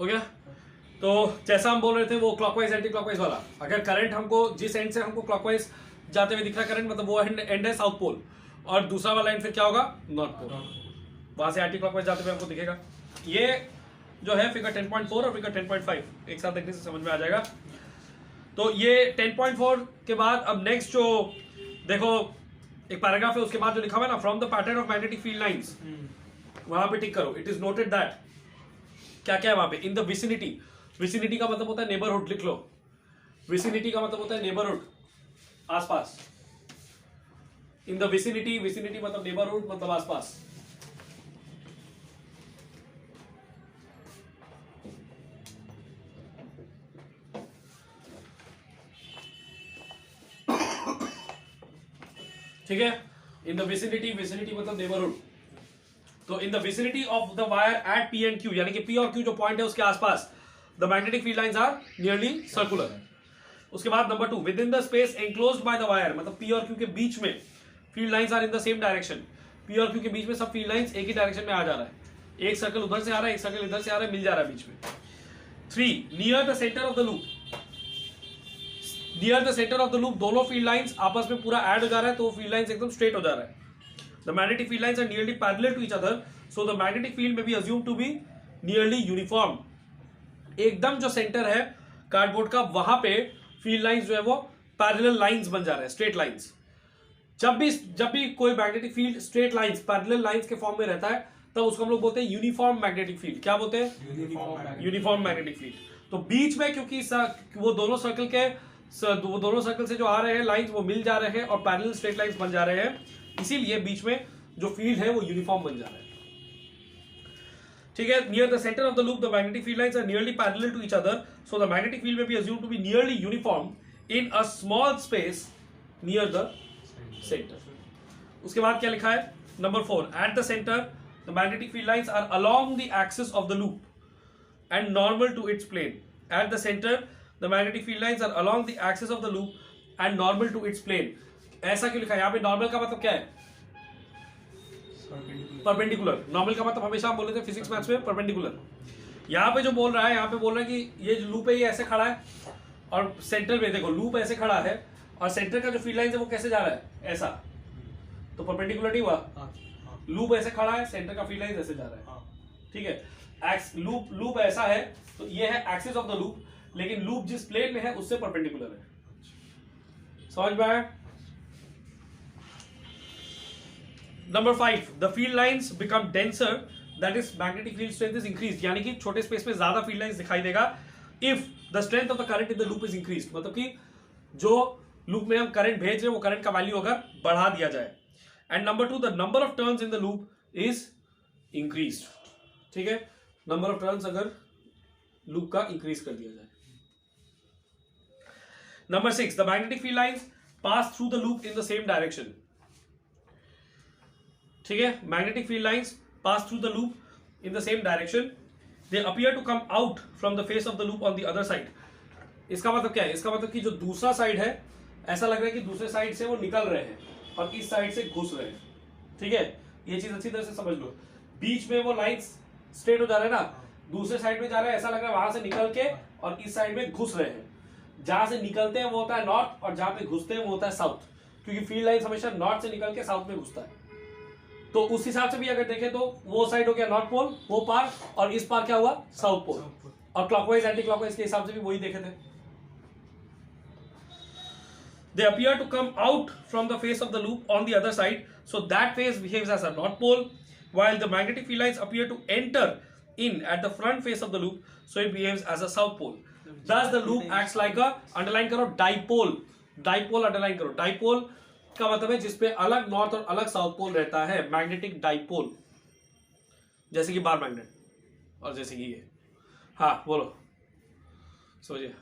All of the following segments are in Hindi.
हो गया। तो जैसा हम बोल रहे थे वो क्लॉकवाइज एंटी क्लॉकवाइज वाला, अगर करंट हमको जिस एंड से हमको क्लॉकवाइज जाते हुए दिख रहा है करंट, मतलब वो एंड है साउथ पोल, और दूसरा वाला एंड फिर क्या होगा, नॉर्थ पोल, वहां से एंटी क्लॉकवाइज जाते हुए हमको दिखेगा। ये जो है फिगर 10.4 और फिगर 10.5 एक साथ देखने से समझ में आ जाएगा। तो ये 10.4 के बाद अब नेक्स्ट जो देखो एक पैराग्राफ है, उसके बाद जो लिखा हुआ है ना, from the pattern of magnetic field lines, वहां पे टिक करो। इट इज नोटेड दैट, क्या क्या है वहां पे, इन द विसिनिटी, विसिनिटी का मतलब होता है नेबरहुड, लिख लो। विसिनिटी का मतलब होता है नेबरहुड, आसपास। इन द विसिनिटी, विसिनिटी मतलब नेबरहुड, मतलब आसपास। ठीक है, इन द विसिनिटी, विसिनिटी मतलब नेबरहुड। तो in the vicinity of the wire eight P and Q, यानी कि पी और क्यू जो पॉइंट है उसके आसपास, the magnetic field lines are nearly circular. उसके बाद number 2, within the space enclosed by the wire, मतलब पी और क्यू के बीच में field lines are in the same direction. P और क्यू के बीच में सब फील्ड लाइंस एक ही डायरेक्शन में आ जा रहा है, एक सर्कल उधर से आ रहा है, एक सर्कल इधर से आ रहा है, मिल जा रहा है बीच में। 3, near the centre of the loop, near the centre of the loop दोनों फील्ड लाइंस आपस में पूरा ऐड हो जा रहा है, तो फील्ड लाइंस एकदम स्ट्रेट हो जा रहा है। The magnetic field lines are nearly parallel to each other, so the magnetic field may be assumed to be nearly uniform. एकदम जो सेंटर है कार्डबोर्ड का, वहां पे फील्ड लाइंस जो है वो पैरेलल लाइंस बन जा रहे हैं, स्ट्रेट लाइंस। जब भी कोई magnetic field straight lines, parallel lines के फॉर्म में रहता है, तब उसको हम लोग बोलते हैं यूनिफॉर्म मैग्नेटिक फील्ड। क्या बोलते हैं? Uniform magnetic field. तो बीच में क्योंकि वो दोनों सर्कल से जो आ रहे हैं लाइंस वो मिल जा रहे हैं और पैरेलल स्ट्रेट लाइंस बन जा रहे हैं, इसीलिए बीच में जो फील्ड है वो यूनिफॉर्म बन जा रहा है। ठीक है, near the centre of the loop the magnetic field lines are nearly parallel to each other, so the magnetic field may be assumed to be nearly uniform in a small space near the centre. उसके बाद क्या लिखा है, number 4, at the centre the magnetic field lines are along the axis of the loop and normal to its plane. At the centre the magnetic field lines are along the axis of the loop and normal to its plane. ऐसा क्यों लिखा है? यहाँ पे नॉर्मल का मतलब क्या है? परपेंडिकुलर। नॉर्मल का मतलब हमेशा हम बोले थे फिजिक्स मैथ्स में परपेंडिकुलर। यहाँ पे जो बोल रहा है, यहाँ पे बोल रहा है कि ये जो लूप है ये ऐसे खड़ा है और सेंटर में देखो लूप ऐसे खड़ा है और सेंटर का जो फील्ड लाइन है वो कैसे जा रहा है, ऐसा, तो परपेंडिकुलर नहीं हुआ। लूप ऐसे खड़ा है, सेंटर का फील्ड लाइन ऐसे जा रहा है। ठीक है, लूप ऐसा है तो ये है एक्सिस ऑफ द लूप, लेकिन लूप जिस प्लेन में है उससे परपेंडिकुलर है। समझ में आया? Number 5, the field lines become denser, that is magnetic field strength is increase, यानी कि छोटे स्पेस में ज्यादा फील्ड लाइंस दिखाई देगा if the strength of the current in the loop is increase, मतलब कि जो लूप में हम करंट भेज रहे हैं वो करंट का वैल्यू अगर बढ़ा दिया जाए। And number 2, the number of turns in the loop is increase. ठीक है, नंबर ऑफ टर्न्स अगर लूप का इंक्रीज कर दिया जाए। Number 6, the magnetic field lines pass through the loop in the same direction. ठीक है, magnetic field lines pass through the loop in the same direction, they appear to come out from the face of the loop on the other side. इसका मतलब क्या है? इसका मतलब कि जो दूसरा साइड है, ऐसा लग रहा है कि दूसरे साइड से वो निकल रहे हैं और इस साइड से घुस रहे हैं। ठीक है, ये चीज अच्छी तरह से समझ लो। बीच में वो लाइंस स्ट्रेट हो जा रहे हैं ना, दूसरे साइड में जा रहे हैं, ऐसा लग रहा है वहां से निकल के और इस साइड में घुस रहे हैं। जहां से निकलते हैं वो होता है नॉर्थ और जहां पे घुसते हैं वो होता है साउथ, क्योंकि फील्ड लाइंस हमेशा नॉर्थ से निकल के साउथ में घुसता है। तो उस हिसाब से भी अगर देखें तो वो साइड हो गया नॉर्थ पोल, वो पार, और इस पार क्या हुआ, साउथ पोल। और क्लॉकवाइज एंटी क्लॉकवाइज के हिसाब से भी वही देखे थे। They appear to come out from the face of the loop on the other side, so that face behaves as a north pole, while the magnetic field lines appear to enter in at the front face of the loop, so it behaves as a south pole. Thus the loop acts like a, underline करो, dipole. Dipole underline करो। Dipole का मतलब है जिसपे अलग नॉर्थ और अलग साउथ पोल रहता है, मैग्नेटिक डाइपोल। जैसे कि बार मैग्नेट और जैसे कि ये। हाँ बोलो, सोचिए।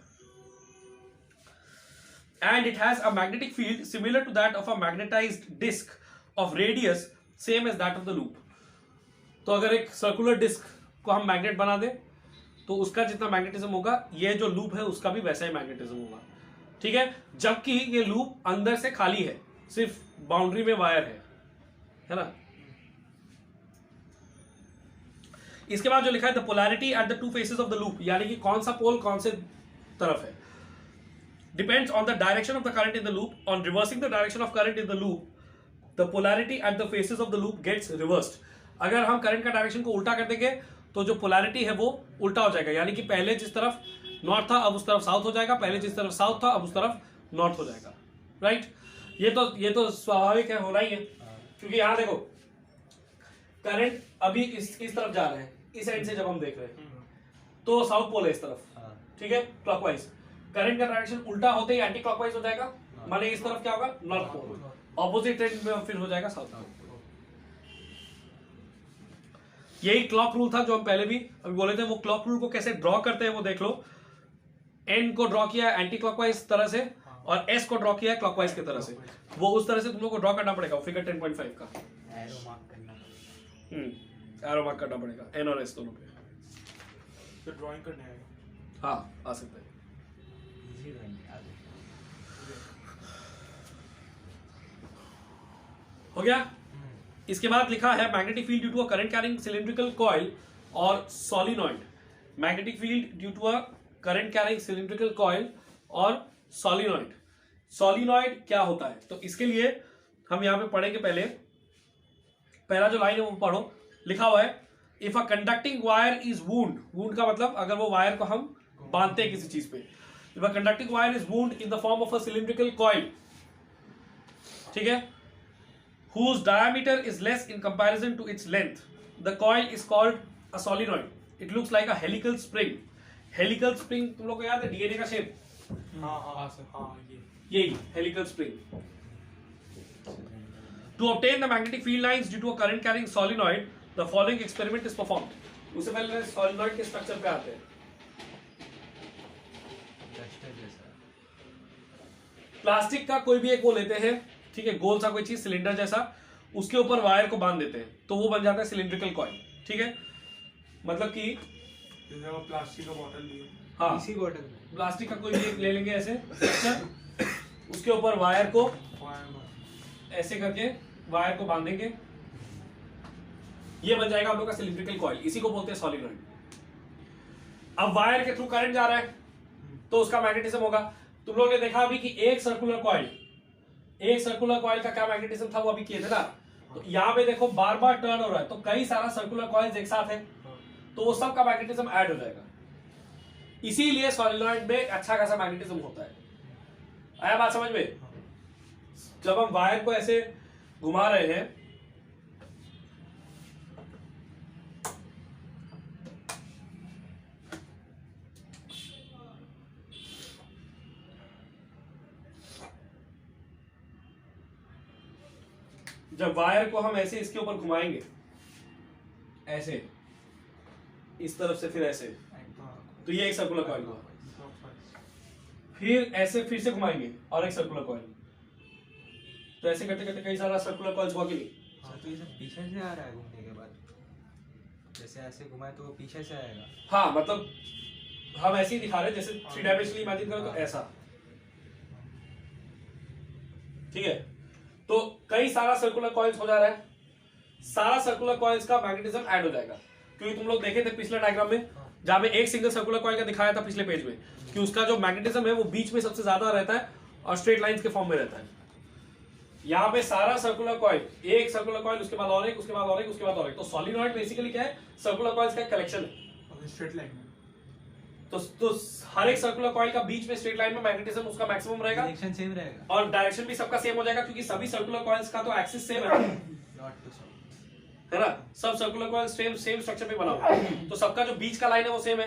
And it has a magnetic field similar to that of a magnetized disc of radius same as that of the loop. तो अगर एक सर्कुलर डिस्क को हम मैग्नेट बना दें तो उसका जितना मैग्नेटिज्म होगा, ये जो लूप है उसका भी वैसा ही मैग्नेटिज्म होगा। ठीक है, जबकि ये लूप अंदर से खाली है, सिर्फ बाउंड्री में वायर है ना। इसके बाद जो लिखा है the polarity at the two faces of the loop, यानी कि कौन सा पोल कौन से तरफ है, depends on the direction of the current in the loop. On reversing the direction of current in the loop the polarity at the faces of the loop gets reversed. अगर हम करंट का डायरेक्शन को उल्टा कर देंगे तो जो पोलैरिटी है वो उल्टा हो जाएगा, यानी कि पहले जिस तरफ नॉर्थ था अब उस तरफ साउथ हो जाएगा, पहले जिस तरफ साउथ था अब उस तरफ नॉर्थ हो जाएगा, राइट। ये तो स्वाभाविक है, होना ही है, क्योंकि यहां देखो करंट अभी इस तरफ जा रहे हैं, इस एंड से जब हम देख रहे हैं तो साउथ पोल है इस तरफ, ठीक है, क्लॉकवाइज। करंट का डायरेक्शन उल्टा होते ही एंटी क्लॉकवाइज हो जाएगा, माने इस तरफ क्या होगा, नॉर्थ पोल, ऑपोजिट एंड में फिर हो जाएगा साउथ पोल। यही क्लॉक रूल था जो हम पहले भी अभी बोले थे। वो क्लॉक रूल को कैसे ड्रॉ करते हैं वो देख लो। एन को ड्रॉ किया है एंटी क्लॉकवाइज तरह से और एस को ड्रॉ किया है क्लॉकवाइज की तरह से। वो उस तरह से तुम लोग को ड्रॉ करना पड़ेगा फिगर 10.5 का। एरो मार्क करना, एरो मार्क करना पड़ेगा एन और एस दोनों पे। तो ड्राइंग करने आएगा, हाँ आ सकता है। इजी ड्राइंग है आगे। हो गया। इसके बाद लिखा है magnetic field due to a current carrying cylindrical coil और solenoid. Magnetic field due to a current carrying cylindrical coil और सॉलिनॉइड। सॉलिनॉइड क्या होता है, तो इसके लिए हम यहां पे पढ़ेंगे। पहला जो लाइन है वो पढ़ो। लिखा हुआ है if a conducting wire is wound, wound का मतलब अगर वो वायर को हम बांधते हैं किसी चीज पे। If a conducting wire is wound in the form of a cylindrical coil, ठीक है, whose diameter is less in comparison to its length, the coil is called a solenoid. It looks like a helical spring. Helical spring तुम लोग को याद है डीएनए का शेप, यही helical spring. To obtain the magnetic field lines due to a current carrying solenoid, the following experiment is performed. उससे पहले solenoid के स्ट्रक्चर पे आते हैं। प्लास्टिक का कोई भी एक वो लेते हैं, ठीक है, गोल सा कोई चीज सिलेंडर जैसा, उसके ऊपर वायर को बांध देते हैं तो वो बन जाता है सिलिंड्रिकल कॉइल, ठीक है। मतलब कि जैसे वो प्लास्टिक का बॉटल लिए, हाँ इसी बॉटल प्लास्टिक का कोई भी एक ले लेंगे ऐसे स्ट्रक्चर, उसके ऊपर वायर को ऐसे करके वायर को बांधेंगे, ये बन जाएगा आप लोग का सिलिंड्रिकल कॉइल। इसी को बोलते हैं सॉलिनॉइड। अब वायर के थ्रू करंट जा रहा है तो उसका मैग्नेटिज्म होगा। तुम लोग ने देखा अभी कि एक सर्कुलर कॉइल का क्या मैग्नेटिज्म था वो अभी किए थे ना। तो यहाँ पे देखो बार बार टर्न हो रहा है तो कई सारा सर्कुलर कॉइल्स एक साथ है तो वो सब का मैग्नेटिज्म ऐड हो जाएगा। इसीलिए सॉलिनॉइड में अच्छा खासा मैग्नेटिज्म होता है। आया बात समझ में? जब हम वायर को ऐसे घुमा रहे हैं जब वायर को हम ऐसे इसके ऊपर घुमाएंगे ऐसे इस तरफ से फिर ऐसे तो ये एक सर्कुलर कॉइल हुआ, फिर ऐसे फिर से घुमाएंगे और एक सर्कुलर कॉइल, तो ऐसे करते करते कई सारा सर्कुलर कॉइल्स हुआ कि नहीं। तो ये सब पीछे से आ रहा है घूमने के बाद, जैसे ऐसे घुमाए तो वो पीछे से आएगा। हाँ मतलब हम ऐसे ही दिखा रहे हैं जैसे 3 डायमेंशनली इमेजिन करो तो ऐसा, ठीक है। तो कई सारा सर्कुलर कॉइल्स हो जा रहा है, सारा सर्कुलर कॉइल्स का मैग्नेटिज्म ऐड हो जाएगा। क्योंकि तुम लोग देखे थे पिछले डायग्राम में जहां में एक सिंगल सर्कुलर कॉइल का दिखाया था पिछले पेज में कि उसका जो मैग्नेटिज्म है वो बीच में सबसे ज्यादा रहता है और स्ट्रेट लाइंस के फॉर्म में रहता है। यहाँ पे सारा सर्कुलर कॉइल, एक सर्कुलर कॉइल उसके बाद और एक, उसके बाद और एक, उसके बाद और एक। तो सॉलिनॉइड बेसिकली क्या है, सर्कुलर कॉइल्स का एक कलेक्शन है स्ट्रेट लाइन में। तो हर एक सर्कुलर कॉइल का बीच में स्ट्रेट लाइन में मैग्नेटिज्म उसका मैक्सिमम रहेगा, डायरेक्शन सेम रहेगा और डायरेक्शन भी सबका सेम हो जाएगा क्योंकि सभी सर्कुलर कॉइल्स का तो एक्सिस सेम है, है ना। सब सर्कुलर कॉइल सेम स्ट्रक्चर पे बना हुआ है तो सबका जो बीच का लाइन है वो सेम है,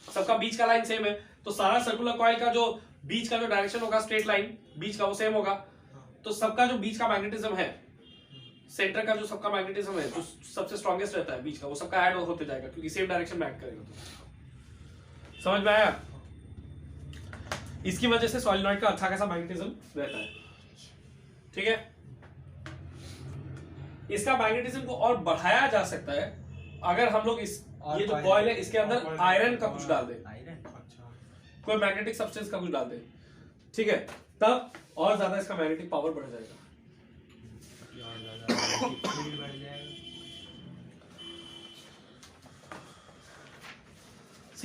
सबका बीच का लाइन सेम है। तो सारा सर्कुलर कॉइल का जो बीच का जो डायरेक्शन होगा स्ट्रेट लाइन बीच का वो सेम होगा। तो सबका जो बीच का मैग्नेटिज्म है, सेंटर का जो सबका मैग्नेटिज्म है जो सबसे स्ट्रॉन्गेस्ट रहता है बीच का, वो सबका ऐड होते जाएगा क्योंकि सेम डायरेक्शन में एक्ट करेगा। तो समझ में आया? इसकी वजह से सॉलिनॉइड का अच्छा खासा मैग्नेटिज्म रहता है, ठीक है। इसका मैग्नेटिज्म को और बढ़ाया जा सकता है अगर हम लोग इस ये जो कॉइल है इसके अंदर आयरन का कुछ डाल दें, कोई मैग्नेटिक सब्सटेंस का कुछ डाल दें, ठीक है, तब और ज्यादा इसका मैग्नेटिक पावर बढ़ जाएगा।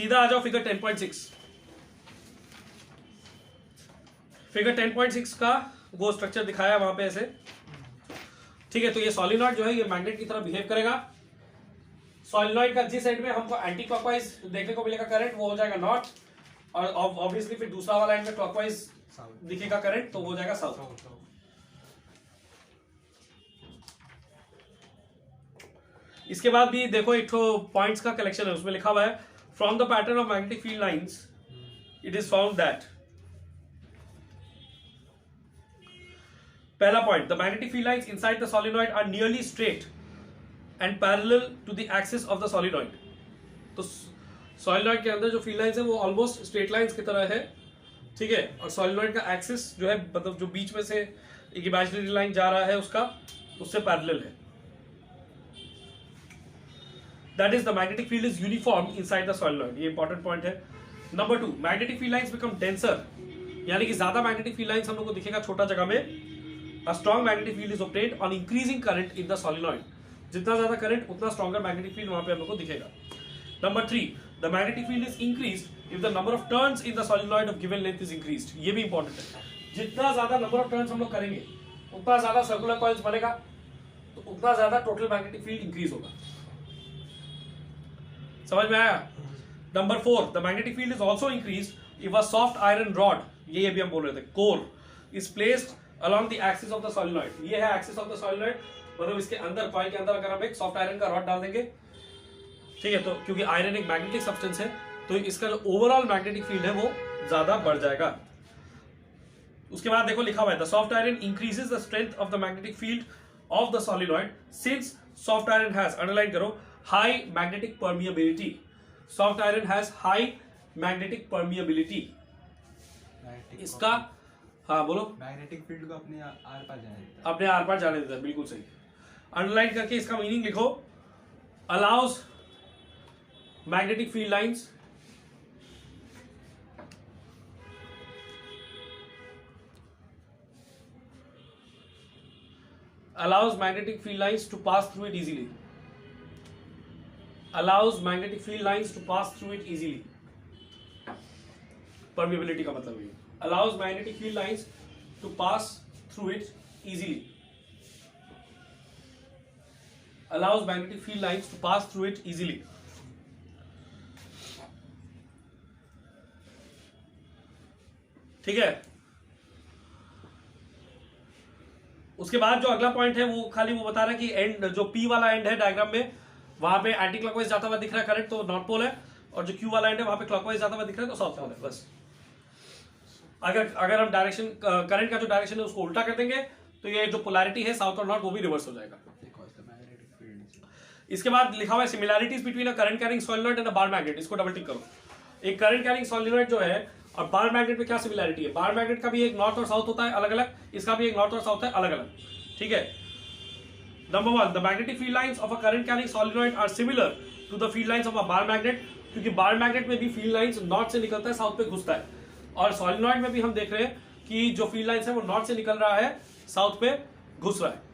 सीधा आ जाओ फिगर 10.6। फिगर 10.6 का वो स्ट्रक्चर दिखाया वहां पे ऐसे, ठीक है। तो ये सोलिनॉइड जो है ये मैग्नेट की तरह बिहेव करेगा। सोलिनॉइड का जिस साइड में हमको एंटी क्लॉकवाइज देखने को मिलेगा करंट वो हो जाएगा नॉर्थ, और ऑब्वियसली फिर दूसरा वाला एंड में क्लॉकवाइज दिखेगा करंट तो वो हो जाएगा साउथ। इसके बाद भी देखो एक तो पॉइंट्स का कलेक्शन है, उसमें लिखा हुआ है from the pattern of magnetic field lines it is found that, पहला point, the magnetic field lines inside the solenoid are nearly straight and parallel to the axis of the solenoid. तो सोलिनॉइड के अंदर जो फील्ड लाइंस है वो ऑलमोस्ट स्ट्रेट लाइंस की तरह है, ठीक है। और सोलिनॉइड का एक्सिस जो है मतलब जो बीच में से एक इमेजिनरी लाइन जा रहा है उसका उससे पैरेलल है। That is the magnetic field is uniform inside the solenoid, ये इंपॉर्टेंट पॉइंट है। Number 2, magnetic field lines become denser, यानी कि ज्यादा मैग्नेटिक फील्ड लाइंस हम लोग को दिखेगा छोटा जगह में। A strong magnetic field is obtained on increasing current in the solenoid, जितना ज्यादा करंट उतना स्ट्रॉन्गर मैग्नेटिक फील्ड वहां पे हम लोग को दिखेगा। Number 3, the magnetic field is increased if the number of turns in the solenoid of given length is increased, ये भी इंपॉर्टेंट है। जितना ज्यादा नंबर ऑफ टर्न्स हम लोग करेंगे उतना ज्यादा सर्कुलर कॉइल्स बनेगा, तो उतना ज्यादा टोटल मैग्नेटिक फील्ड इंक्रीज होगा। समझ में आया? Number 4, the magnetic field is also increased if a soft iron rod, ये अभी हम बोल रहे थे, core is placed along the axis of the solenoid, ये है axis of the solenoid, मतलब इसके अंदर कॉइल के अंदर अगर हम एक सॉफ्ट आयरन का रॉड डाल देंगे, ठीक है, तो क्योंकि आयरन एक मैग्नेटिक सब्सटेंस है तो इसका जो ओवरऑल मैग्नेटिक फील्ड है वो ज्यादा बढ़ जाएगा। उसके बाद देखो लिखा हुआ है the soft iron increases the strength of the magnetic field of the solenoid since soft iron has, underline करो, high magnetic permeability. Soft iron has high magnetic permeability. इसका हाँ बोलो, मैग्नेटिक फील्ड को अपने आर पार जाने देता है, अपने आर पार जाने देता है, बिल्कुल सही। अंडरलाइन करके इसका मीनिंग लिखो, allows magnetic field lines allows magnetic field lines to pass through it easily, allows magnetic field lines to pass through it easily। permeability का मतलब ये, allows magnetic field lines to pass through it easily, allows magnetic field lines to pass through it easily। ठीक है। उसके बाद जो अगला पॉइंट है वो खाली वो बता रहा है कि एंड जो पी वाला एंड है डायग्राम में वहां पे एंटी क्लॉकवाइज जाता हुआ दिख रहा है करंट, तो नॉर्थ पोल है, और जो क्यू वाला एंड है वहां पे क्लॉकवाइज जाता हुआ दिख रहा है तो साउथ पोल है। बस अगर हम डायरेक्शन करंट का जो डायरेक्शन है उसको उल्टा कर देंगे तो ये जो पोलैरिटी है साउथ और नॉर्थ वो भी रिवर्स हो जाएगा। इसके बाद लिखा हुआ है similarities between a current carrying solenoid and a bar magnet, इसको डबल टिक करो। एक करंट कैरिंग सोलिनॉइड जो है और बार मैग्नेट में क्या सिमिलैरिटी है, बार मैग्नेट का भी एक नॉर्थ और साउथ होता है अलग अलग, इसका भी एक नॉर्थ और साउथ है अलग अलग, ठीक है। Number 1, the magnetic field lines of a current carrying solenoid are similar to the field lines of a bar magnet, क्योंकि बार मैग्नेट में भी फील्ड लाइंस नॉर्थ से निकलता है साउथ पे घुसता है, और सोलिनॉइड में भी हम देख रहे हैं कि जो फील्ड लाइंस है वो नॉर्थ से निकल रहा है साउथ पे घुस रहा है।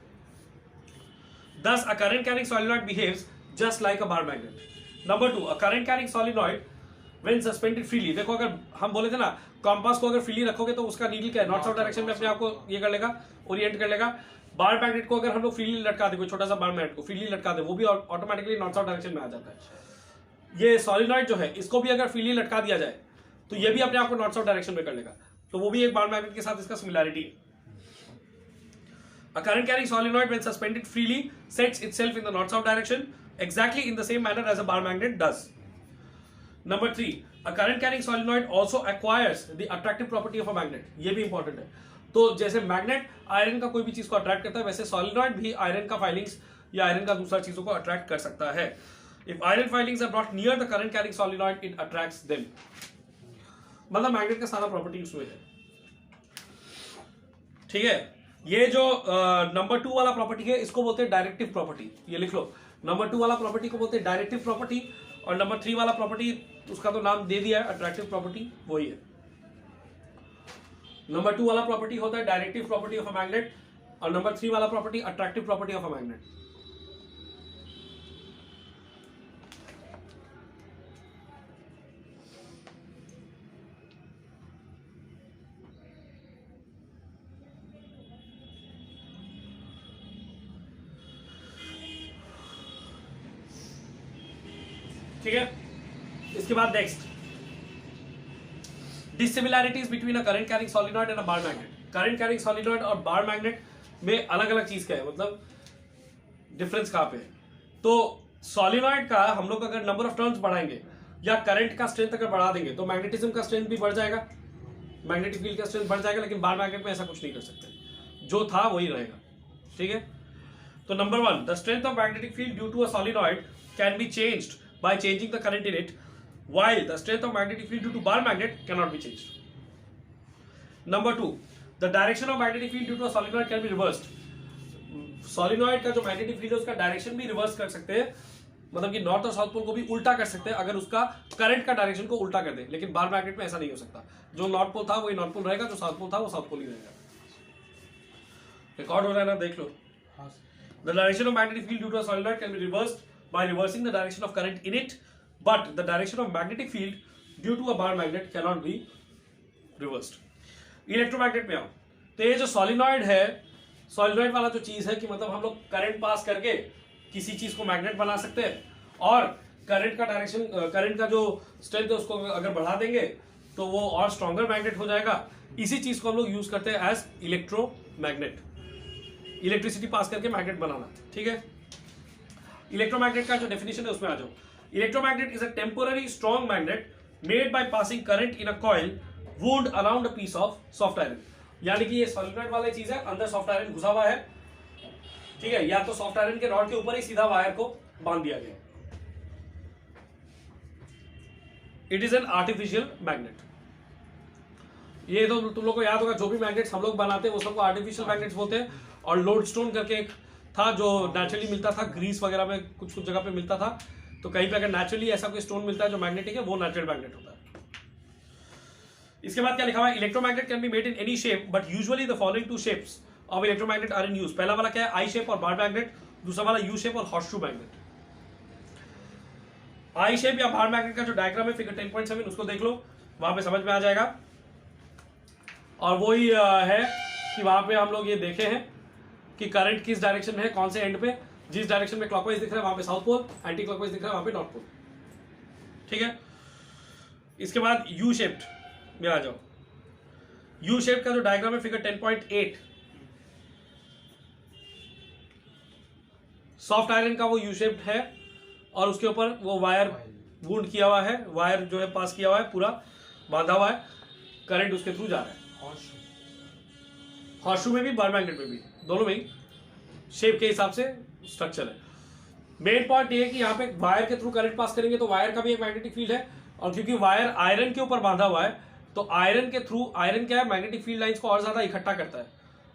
Thus, a current carrying solenoid behaves just like a bar magnet. Number 2, a current carrying solenoid when suspended freely. देखो अगर हम बोले थे ना कॉम्पास को अगर फ्रीली रखोगे तो उसका नीडल क्या है, नॉर्थ साउथ डायरेक्शन में अपने आप को ये कर लेगा, ओरिएंट कर लेगा। बार मैग्नेट को अगर हम लोग फ्रीली लटका दे, कोई छोटा सा बार मैग्नेट को फ्रीली लटका दे, वो भी ऑटोमेटिकली नॉर्थ साउथ डायरेक्शन में आ जाता है। ये सोलिनॉइड जो है इसको भी अगर फ्रीली लटका दिया जाए तो ये भी अपने आप को नॉर्थ साउथ डायरेक्शन में कर लेगा, तो वो भी एक बार मैग्नेट के साथ इसका सिमिलैरिटी है। A current carrying solenoid when suspended freely sets itself in the north-south direction exactly in the same manner as a bar magnet does. Number 3, a current carrying solenoid also acquires the attractive property of a magnet. ये भी important है। तो जैसे मैग्नेट आयरन का कोई भी चीज को अट्रैक्ट करता है वैसे सोलिनॉइड भी आयरन का फाइलिंग्स या आयरन का दूसरा चीजों को अट्रैक्ट कर सकता है। If iron filings are brought near the current carrying solenoid, it attracts them. मतलब मैग्नेट का सारा प्रॉपर्टी उसमें है, ठीक है। ये जो नंबर 2 वाला प्रॉपर्टी है इसको बोलते हैं डायरेक्टिव प्रॉपर्टी, ये लिख लो। नंबर 2 वाला प्रॉपर्टी को बोलते हैं डायरेक्टिव प्रॉपर्टी, और नंबर 3 वाला प्रॉपर्टी उसका तो नाम दे दिया है अट्रैक्टिव प्रॉपर्टी, वही है। नंबर 2 वाला प्रॉपर्टी होता है directive property of a magnet, और नंबर 3 वाला property attractive property of a magnet. ठीक है, इसके बाद next dissimilarities between a current carrying solenoid and a bar magnet. Current carrying solenoid और बार मैग्नेट में अलग अलग चीज क्या है, मतलब डिफरेंस कहां पे है। तो सॉलिनॉइड का हम लोग अगर नंबर ऑफ टर्न्स बढ़ाएंगे या करंट का स्ट्रेंथ अगर बढ़ा देंगे तो मैग्नेटिज्म का स्ट्रेंथ भी बढ़ जाएगा, मैग्नेटिक फील्ड का स्ट्रेंथ बढ़ जाएगा, लेकिन बार मैग्नेट में ऐसा कुछ नहीं कर सकते, जो था वही रहेगा। ठीक है, तो number 1, the strength of magnetic field due to a solenoid can be changed by changing the current in it, while the strength of magnetic field due to bar magnet cannot be changed. Number 2, the direction of magnetic field due to a solenoid can be reversed. Solenoid का जो magnetic field है उसका डायरेक्शन भी रिवर्स कर सकते हैं, मतलब कि नॉर्थ और साउथ पोल को भी उल्टा कर सकते हैं अगर उसका करंट का डायरेक्शन को उल्टा कर दे, लेकिन बार मैग्नेट में ऐसा नहीं हो सकता। जो नॉर्थ पोल था वही नॉर्थ पोल रहेगा, जो साउथ पोल था वो साउथ पोल ही रहेगा। रिकॉर्ड हो रहा है ना, देख लो। The direction of magnetic field due to a solenoid can be reversed by reversing the direction of current in it, but the direction of magnetic field due to a bar magnet cannot be reversed. Electromagnet में आओ, तो ये जो सॉलिनॉइड है, सॉलिनॉइड वाला जो चीज है कि मतलब हम लोग करंट पास करके किसी चीज को मैग्नेट बना सकते हैं और करंट का डायरेक्शन, करंट का जो स्ट्रेंथ है उसको अगर बढ़ा देंगे तो वो और स्ट्रॉन्गर मैग्नेट हो जाएगा। इसी चीज को हम लोग यूज करते हैं एज इलेक्ट्रोमैग्नेट, इलेक्ट्रिसिटी पास करके मैग्नेट बनाना। ठीक है, इलेक्ट्रोमैग्नेट का जो डेफिनेशन है उसमें आ जाओ। Electromagnet is a temporary strong magnet made by passing current in a coil wound around a piece of soft iron। यानी कि ये सॉलिनॉइड वाली चीज है, अंदर सॉफ्ट आयरन घुसा हुआ है। ठीक है, या तो सॉफ्ट आयरन के रॉड के ऊपर ही सीधा वायर को बांध दिया गया। It is an artificial magnet. ये तो तुम लोग को याद होगा, जो भी मैग्नेट्स हम लोग बनाते हैं वो सबको आर्टिफिशियल मैग्नेट्स बोलते हैं। और लोडस्टोन करके एक था जो नेचुरली मिलता था, ग्रीस वगैरह में कुछ कुछ जगह पे मिलता था। तो कहीं पे अगर नेचुरली ऐसा कोई स्टोन मिलता है जो मैग्नेटिक है, वो नेचुरल मैग्नेट होता है। इसके बाद क्या लिखा हुआ है, electromagnet can be made in any shape but usually the following two shapes of electromagnet are in use. पहला वाला क्या है, आई शेप और बार मैग्नेट, दूसरा वाला यू शेप और हॉर्सशू मैग्नेट। आई शेप या बार मैग्नेट का जो डायग्राम है फिगर 10.7 उसको देख लो, वहां पे समझ में आ जाएगा। और वही है कि वहां पे हम लोग ये देखे हैं कि करंट किस डायरेक्शन में है, कौन से एंड पे, जिस डायरेक्शन में क्लॉकवाइज दिख रहा है वहां पे साउथ पोल, एंटी क्लॉकवाइज दिख रहा है वहां पे नॉर्थ पोल। ठीक है, इसके बाद यू शेप्ड में आ जाओ। यू शेप का जो डायग्राम है फिगर 10.8, सॉफ्ट आयरन का वो यू शेप्ड है और उसके ऊपर वो वायर वुंड किया हुआ है, वायर जो है पास किया हुआ है, पूरा बांधा हुआ है, करंट उसके थ्रू जा रहा है। हॉर्सशू में भी बार मैग्नेट में भी, दोनों में ही शेप के हिसाब से स्ट्रक्चर है। मेन पॉइंट ये है कि यहाँ पे वायर के थ्रू करंट पास करेंगे तो वायर का भी एक मैग्नेटिक फील्ड है, और क्योंकि वायर आयरन के ऊपर बांधा हुआ है तो आयरन के थ्रू, आयरन क्या है, मैग्नेटिक फील्ड लाइंस को और ज्यादा इकट्ठा करता है,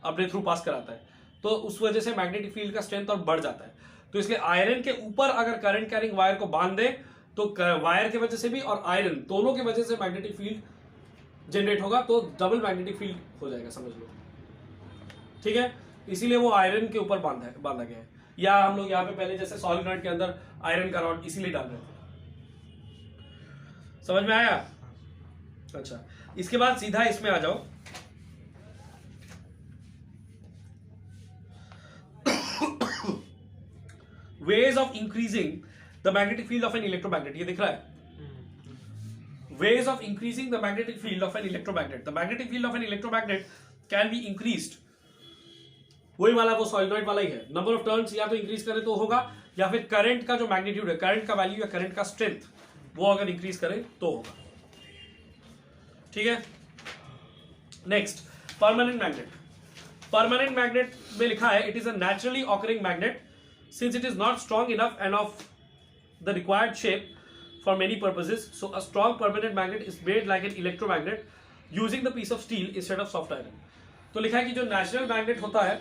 अपने थ्रू पास कराता है, तो उस वजह से मैग्नेटिक फील्ड का स्ट्रेंथ और बढ़ जाता है। तो इसलिए आयरन के ऊपर अगर करंट कैरिंग वायर को बांध दे तो वायर की वजह से भी और आयरन दोनों की वजह से मैग्नेटिक फील्ड जनरेट होगा, तो डबल मैग्नेटिक फील्ड हो जाएगा, समझ लो। ठीक है, इसीलिए वो आयरन के ऊपर बांधा गया है। या हम लोग यहाँ पे पहले जैसे सॉलिनॉइड के अंदर आयरन का रॉड इसीलिए डाल रहे थे। समझ में आया? अच्छा, इसके बाद सीधा इसमें आ जाओ। Ways of increasing the magnetic field of an electromagnet, ये दिख रहा है, ways of increasing the magnetic field of an electromagnet. The magnetic field of an electromagnet can be increased. वही वाला वो सॉलिनॉइड वाला ही है। नंबर ऑफ टर्न्स या तो इंक्रीज करे तो होगा, या फिर करंट का जो मैग्नीट्यूड है, करंट का वैल्यू या करंट का स्ट्रेंथ, वो अगर इंक्रीज करे तो होगा। ठीक है, next permanent magnet. Permanent magnet में लिखा है it is a naturally occurring magnet since it is not strong enough and of the required shape for many purposes, so a strong permanent magnet is made like an electromagnet using the piece of steel instead of soft iron. तो लिखा है कि जो नेचुरल मैग्नेट होता है,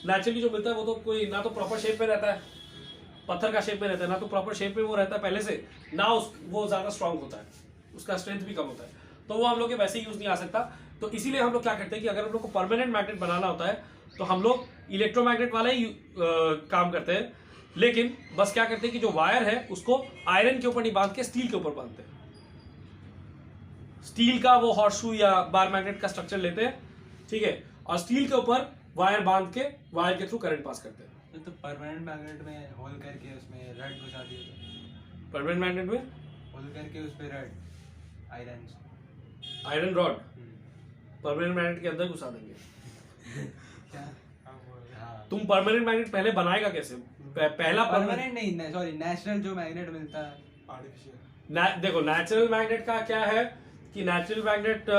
नेचुरली जो मिलता है वो तो कोई ना तो प्रॉपर शेप में रहता है, पत्थर का शेप में रहता है, ना तो प्रॉपर शेप में वो रहता है पहले से, ना वो ज्यादा स्ट्रांग होता है, उसका स्ट्रेंथ भी कम होता है, तो वो हम लोग के वैसे यूज नहीं आ सकता। तो इसीलिए हम लोग क्या करते हैं कि अगर हम लोग को परमानेंट मैग्नेट बनाना होता है तो हम लोग इलेक्ट्रोमैग्नेट वाला ही काम करते हैं, लेकिन बस क्या करते हैं कि जो वायर है उसको आयरन के ऊपर नहीं बांध के स्टील के ऊपर बांधते हैं। स्टील का वो हॉर्सशू या बार मैग्नेट का स्ट्रक्चर लेते हैं, ठीक है, और स्टील के ऊपर वायर बांध के वायर के थ्रू करंट पास करते हैं। तो परमानेंट मैग्नेट में होल करके उसमें रड घुसा दिए परमानेंट मैग्नेट में होल करके उस पे rod iron iron rod permanent magnet के अंदर घुसा देंगे। क्या हाँ तुम परमानेंट मैग्नेट पहले बनाएगा कैसे? पहला परमानेंट नहीं, सॉरी नेचुरल जो मैग्नेट मिलता है आर्टिफिशियल। देखो नेचुरल मैग्नेट का क्या है कि नेचुरल मैग्नेट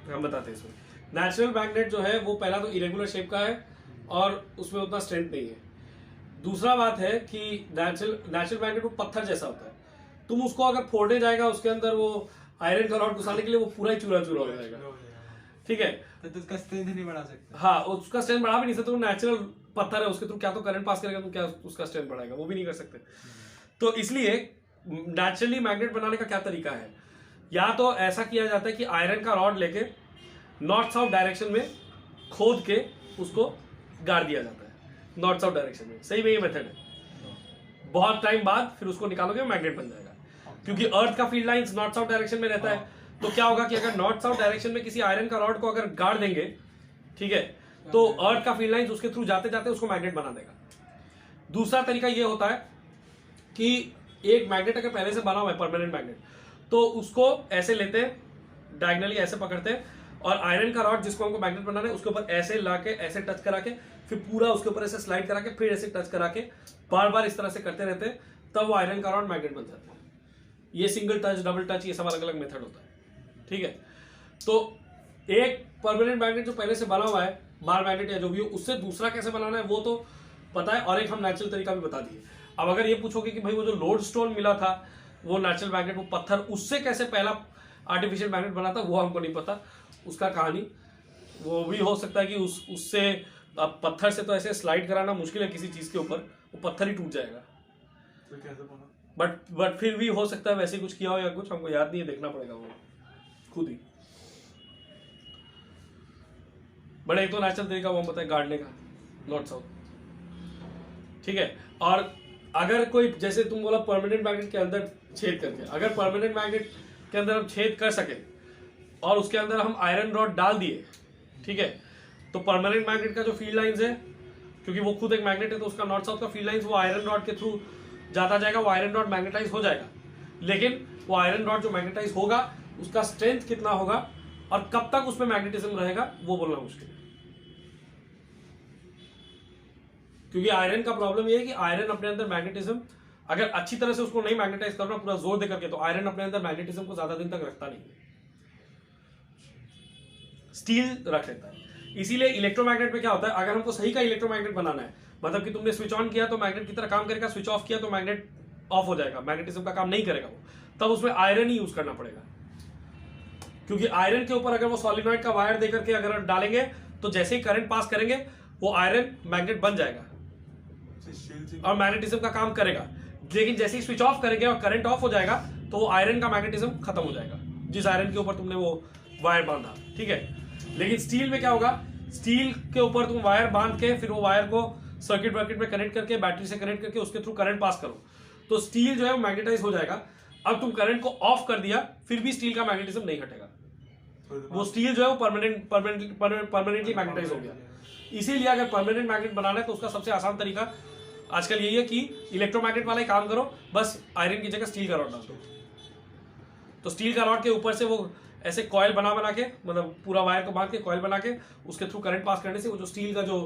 हम बताते हैं इसमें। नेचुरल मैग्नेट जो है वो पहला तो इरेगुलर शेप का है और उसमें उतना स्ट्रेंथ नहीं है। दूसरा बात है कि नेचुरल मैग्नेट वो पत्थर जैसा होता है, तुम उसको अगर फोड़ने जाएगा उसके अंदर वो आयरन का रॉड घुसाने के लिए वो पूरा ही चूरा चूरा हो जाएगा, ठीक है। तो उसका स्ट्रेंथ नहीं बढ़ा सकते। हाँ, उसका स्ट्रेंथ बढ़ा भी नहीं सकते, वो नेचुरल पत्थर है, उसके थ्रू क्या तो करंट पास करेगा, तुम क्या उसका स्ट्रेंथ बढ़ाएगा, वो भी नहीं कर सकते। तो इसलिए नेचुरली मैग्नेट बनाने का क्या तरीका है, या तो ऐसा किया जाता है कि आयरन का रॉड लेके नॉर्थ साउथ डायरेक्शन में खोद के उसको गाड़ दिया जाता है, नॉर्थ साउथ डायरेक्शन में। सही में ये मेथड है। बहुत टाइम बाद फिर उसको निकालोगे मैग्नेट बन जाएगा, क्योंकि अर्थ का field lines north south direction में रहता है। तो क्या होगा कि अगर नॉर्थ साउथ डायरेक्शन में किसी आयरन का रॉड को अगर गाड़ देंगे, ठीक है, तो अर्थ का फील्ड लाइंस उसके थ्रू जाते जाते उसको मैग्नेट बना देगा। दूसरा तरीका ये होता है कि एक मैग्नेट अगर पहले से बना हुआ है परमानेंट मैग्नेट, तो उसको ऐसे लेते हैं, डायगनली ऐसे पकड़ते हैं, और आयरन का रॉड जिसको हमको मैग्नेट बनाना है उसके ऊपर ऐसे लाके ऐसे टच करा के फिर पूरा उसके ऊपर ऐसे स्लाइड करा के फिर ऐसे टच करा के बार बार इस तरह से करते रहते हैं, तब वो आयरन का रॉड मैग्नेट बन जाता है। ये सिंगल टच, डबल टच, ये सब अलग अलग मेथड होता है, ठीक है। तो एक परमानेंट मैग्नेट जो पहले से बना हुआ है, बार मैग्नेट या जो भी हो, उससे दूसरा कैसे बनाना है वो तो पता है, और एक हम नेचुरल तरीका भी बता दिए। अब अगर ये पूछोगे कि भाई वो जो लोड स्टोन मिला था वो नेचुरल मैग्नेट, वो पत्थर, उससे कैसे पहला आर्टिफिशियल मैग्नेट बना था, वो हमको नहीं पता उसका कहानी। वो भी हो सकता है कि उससे अब पत्थर से तो ऐसे स्लाइड कराना मुश्किल है किसी चीज के ऊपर, वो पत्थर ही टूट जाएगा। तो कैसे बना? बट फिर भी हो सकता है वैसे कुछ किया हो या कुछ, हमको याद नहीं है, देखना पड़ेगा वो खुद ही। बट एक तो नेचुरल तरीका वो हम बताए गाड़ने का, नॉर्थ साउथ, ठीक है। और अगर कोई, जैसे तुम बोला परमानेंट मैग्नेट के अंदर छेद करके, अगर परमानेंट मैग्नेट के अंदर हम छेद कर सके और उसके अंदर हम आयरन रॉड डाल दिए, ठीक है, तो परमानेंट मैग्नेट का जो फील्ड लाइंस है, क्योंकि वो खुद एक मैग्नेट है, तो उसका नॉर्थ साउथ का फील्ड लाइंस वो आयरन रॉड के थ्रू जाता जाएगा, वो आयरन रॉड मैग्नेटाइज हो जाएगा। लेकिन वो आयरन रॉड जो मैग्नेटाइज होगा उसका स्ट्रेंथ कितना होगा और कब तक उसमें मैग्नेटिज्म रहेगा वो बोलना मुश्किल है। क्योंकि आयरन का प्रॉब्लम ये है कि आयरन अपने अंदर मैग्नेटिज्म, अगर अच्छी तरह से उसको नहीं मैग्नेटाइज करना पूरा जोर दे करके, तो आयरन अपने अंदर मैग्नेटिज्म को ज्यादा दिन तक रखता नहीं है, स्टील रख लेता है। इसीलिए इलेक्ट्रोमैग्नेट में क्या होता है, अगर हमको सही का इलेक्ट्रोमैग्नेट बनाना है, मतलब कि तुमने स्विच ऑन किया तो मैग्नेट की तरह काम करेगा, स्विच ऑफ किया तो मैग्नेट ऑफ हो जाएगा, मैग्नेटिज्म का काम नहीं करेगा वो, तब उसमें आयरन ही यूज करना पड़ेगा। क्योंकि आयरन के ऊपर अगर वो सॉलिनॉइड का वायर देकर के अगर डालेंगे तो जैसे ही करंट पास करेंगे वो आयरन मैग्नेट बन जाएगा और मैग्नेटिज्म का काम करेगा। लेकिन जैसे ही स्विच ऑफ करेंगे और करंट ऑफ हो जाएगा तो वो आयरन का मैग्नेटिज्म खत्म हो जाएगा, जिस आयरन के ऊपर तुमने वो वायर बांधा, ठीक है। लेकिन स्टील में क्या होगा, स्टील के ऊपर तुम वायर बांध के फिर वो वायर को सर्किट वर्किट में कनेक्ट करके, बैटरी से कनेक्ट करके उसके थ्रू करंट पास करो, तो स्टील जो है वो मैग्नेटाइज हो जाएगा। अब तुम करंट को ऑफ कर दिया फिर भी स्टील का मैग्नेटिज्म नहीं हटेगा, वो स्टील जो है वो परमानेंटली मैग्नेटाइज हो गया। इसीलिए अगर परमानेंट मैग्नेट बनाना है तो उसका सबसे आसान तरीका आजकल यही है कि इलेक्ट्रोमैग्नेट वाला ही काम करो, बस आयरन की जगह स्टील का रॉड डाल दो। तो स्टील का रॉड के ऊपर से वो ऐसे कॉइल बना के, मतलब पूरा वायर को बांध के कॉइल बना के उसके थ्रू करंट पास करने से वो जो स्टील का जो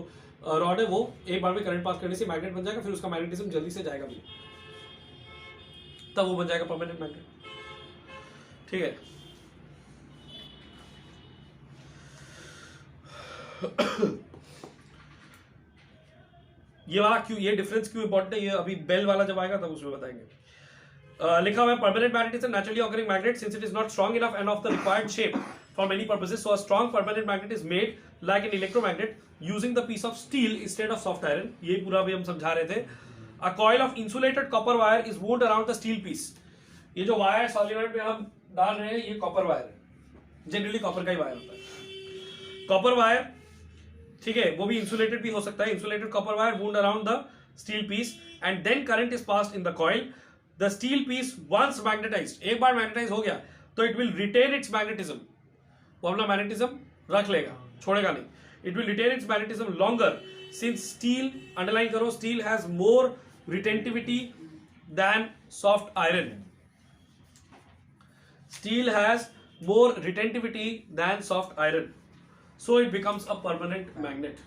रॉड है वो एक बार में करंट पास करने से मैग्नेट बन जाएगा, फिर उसका मैग्नेटिज्म जल्दी से जाएगा भी, तब वो बन जाएगा परमानेंट मैग्नेट, ठीक है। ये वाला क्यों, ये डिफरेंस क्यों इंपॉर्टेंट है, ये अभी बेल वाला जब आएगा तब उसमें बताएंगे। लिखा हुआ है permanent magnet is a naturally occurring magnet since it is not strong enough and of the required shape for many purposes, so a strong permanent magnet is made like an electromagnet using the piece of steel instead of soft iron. ये पूरा भी हम समझा रहे थे। A coil of insulated copper wire is wound around the steel piece. ये जो वायर सॉलिनॉइड में हम डाल रहे हैं ये कॉपर वायर है, जनरली कॉपर का ही वायर होता है, कॉपर वायर, ठीक है। वो भी इंसुलेटेड भी हो सकता है, insulated copper wire wound around the steel piece and then current is passed in the coil. The steel piece once magnetized, एक बार मैग्नेटाइज हो गया तो it will retain its magnetism, वो अपना मैग्नेटिज्म रख लेगा, छोड़ेगा नहीं। It will retain its magnetism longer since steel, underline करो, steel has more retentivity than soft iron. Steel has more retentivity than soft iron, so it becomes a permanent magnet.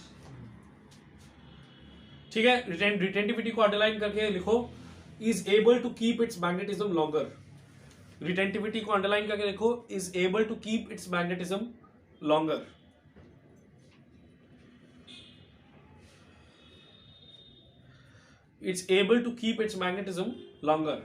ठीक है, retentivity को अंडरलाइन करके लिखो, is able to keep its magnetism longer. Retentivity को अंडरलाइन करके लिखो, is able to keep its magnetism longer. It's able to keep its magnetism longer.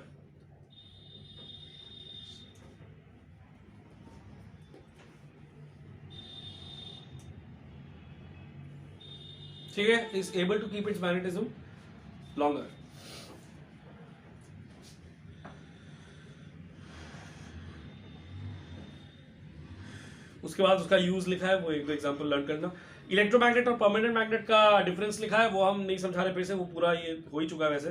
ठीक है, is able to keep its magnetism longer. उसके बाद उसका यूज लिखा है, वो एक दो एग्जांपल लर्न करना. इलेक्ट्रोमैग्नेट और परमानेंट मैग्नेट का डिफरेंस लिखा है, वो हम नहीं समझा रहे फिर से, वो पूरा ये हो ही चुका है वैसे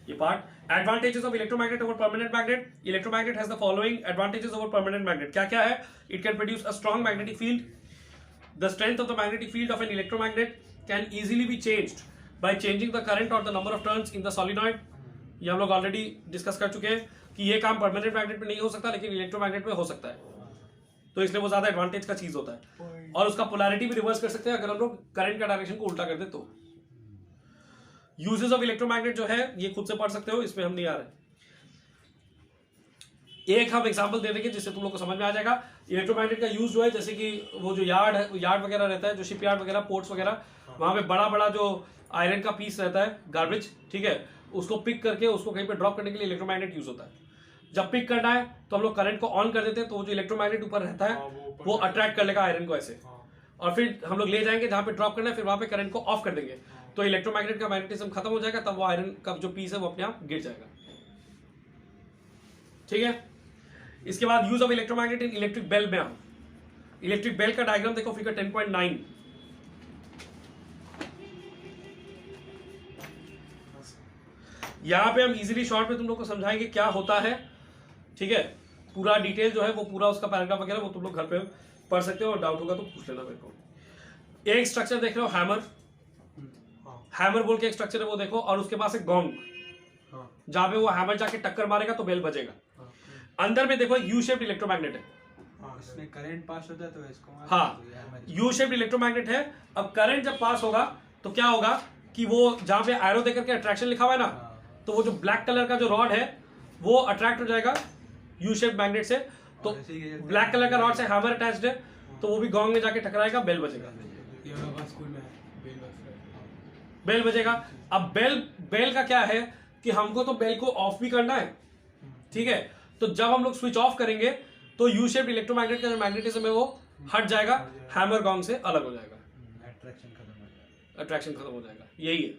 ये part. Advantages of electromagnet over permanent magnet. Electromagnet has the following advantages over permanent magnet. क्या क्या है? It can produce a strong magnetic field. The strength of the magnetic field of an electromagnet can easily be changed by changing the current और the number of turns in the solenoid. ये हम लोग ऑलरेडी डिस्कस कर चुके हैं कि ये काम परमानेंट मैग्नेट में नहीं हो सकता, लेकिन इलेक्ट्रोमैग्नेट में हो सकता है, तो इसलिए वो ज्यादा एडवांटेज का चीज होता है. और उसका पोलैरिटी भी रिवर्स कर सकते हैं अगर हम लोग करंट का डायरेक्शन को उल्टा कर दे तो. यूजेस ऑफ इलेक्ट्रोमैग्नेट जो है ये खुद से पढ़ सकते हो, इसमें हम नहीं आ रहे. एक हम एग्जांपल दे देंगे जिससे तुम लोग को समझ में आ जाएगा. इलेक्ट्रोमैग्नेट का यूज जो है, जैसे कि वो जो यार्ड वगैरह रहता है, जो शिप यार्ड वगैरह, पोर्ट्स वगैरह, वहां पे बड़ा बड़ा जो आयरन का पीस रहता है, गार्बेज, ठीक है, उसको पिक करके उसको कहीं पे ड्रॉप करने के लिए इलेक्ट्रोमैग्नेट यूज होता है. जब पिक करना है तो हम लोग करंट को ऑन कर देते हैं, तो जो इलेक्ट्रोमैग्नेट ऊपर रहता है वो अट्रैक्ट कर लेगा आयरन को ऐसे, और फिर हम लोग ले जाएंगे जहां पे ड्रॉप करना है, फिर वहां पे करंट को ऑफ कर देंगे, तो इलेक्ट्रोमैग्नेट का मैग्नेटिज्म खत्म हो जाएगा, तब वो आयरन का जो पीस है वो अपने आप गिर जाएगा. ठीक है. इसके बाद use of electromagnet in electric bell में आओ. इलेक्ट्रिक बेल का डायग्राम देखो, फिगर 10.9. यहां पे हम इजीली शॉर्ट में तुम लोग को समझाएंगे क्या होता है. ठीक है, पूरा डिटेल जो है वो पूरा उसका पैराग्राफ वगैरह वो तुम लोग घर पे पढ़ सकते हो, और डाउट होगा तो पूछ लेना मेरे को. एक स्ट्रक्चर देख रहे हो, हैमर. हैमर बोल के एक स्ट्रक्चर है वो देखो, और उसके पास एक गोंग, जहां पे वो हैमर जाके टक्कर मारेगा तो बेल बजेगा. अंदर में देखो यू शेप्ड इलेक्ट्रोमैग्नेट है. इसमें करंट पास होता है तो इसको हाँ, यू शेप्ड इलेक्ट्रोमैग्नेट है. अब करंट जब पास होगा तो क्या होगा कि वो जहां पे एरो देकर के अट्रैक्शन लिखा हुआ है ना, तो वो जो ब्लैक कलर का जो रॉड है वो अट्रैक्ट हो जाएगा यू शेप मैग्नेट से. तो ब्लैक कलर का रॉड से हैमर अटैच्ड है, तो वो भी गोंग में जाके टकराएगा, बेल बजेगा. बेल बजेगा. अब बेल का क्या है कि हमको तो बेल को ऑफ भी करना है. ठीक है, तो जब हम लोग स्विच ऑफ करेंगे तो यू शेप इलेक्ट्रोमैग्नेट का जो मैग्नेटिज्म है वो हट जाएगा, हैमर गोंग से अलग हो जाएगा, अट्रैक्शन खत्म हो जाएगा. यही है.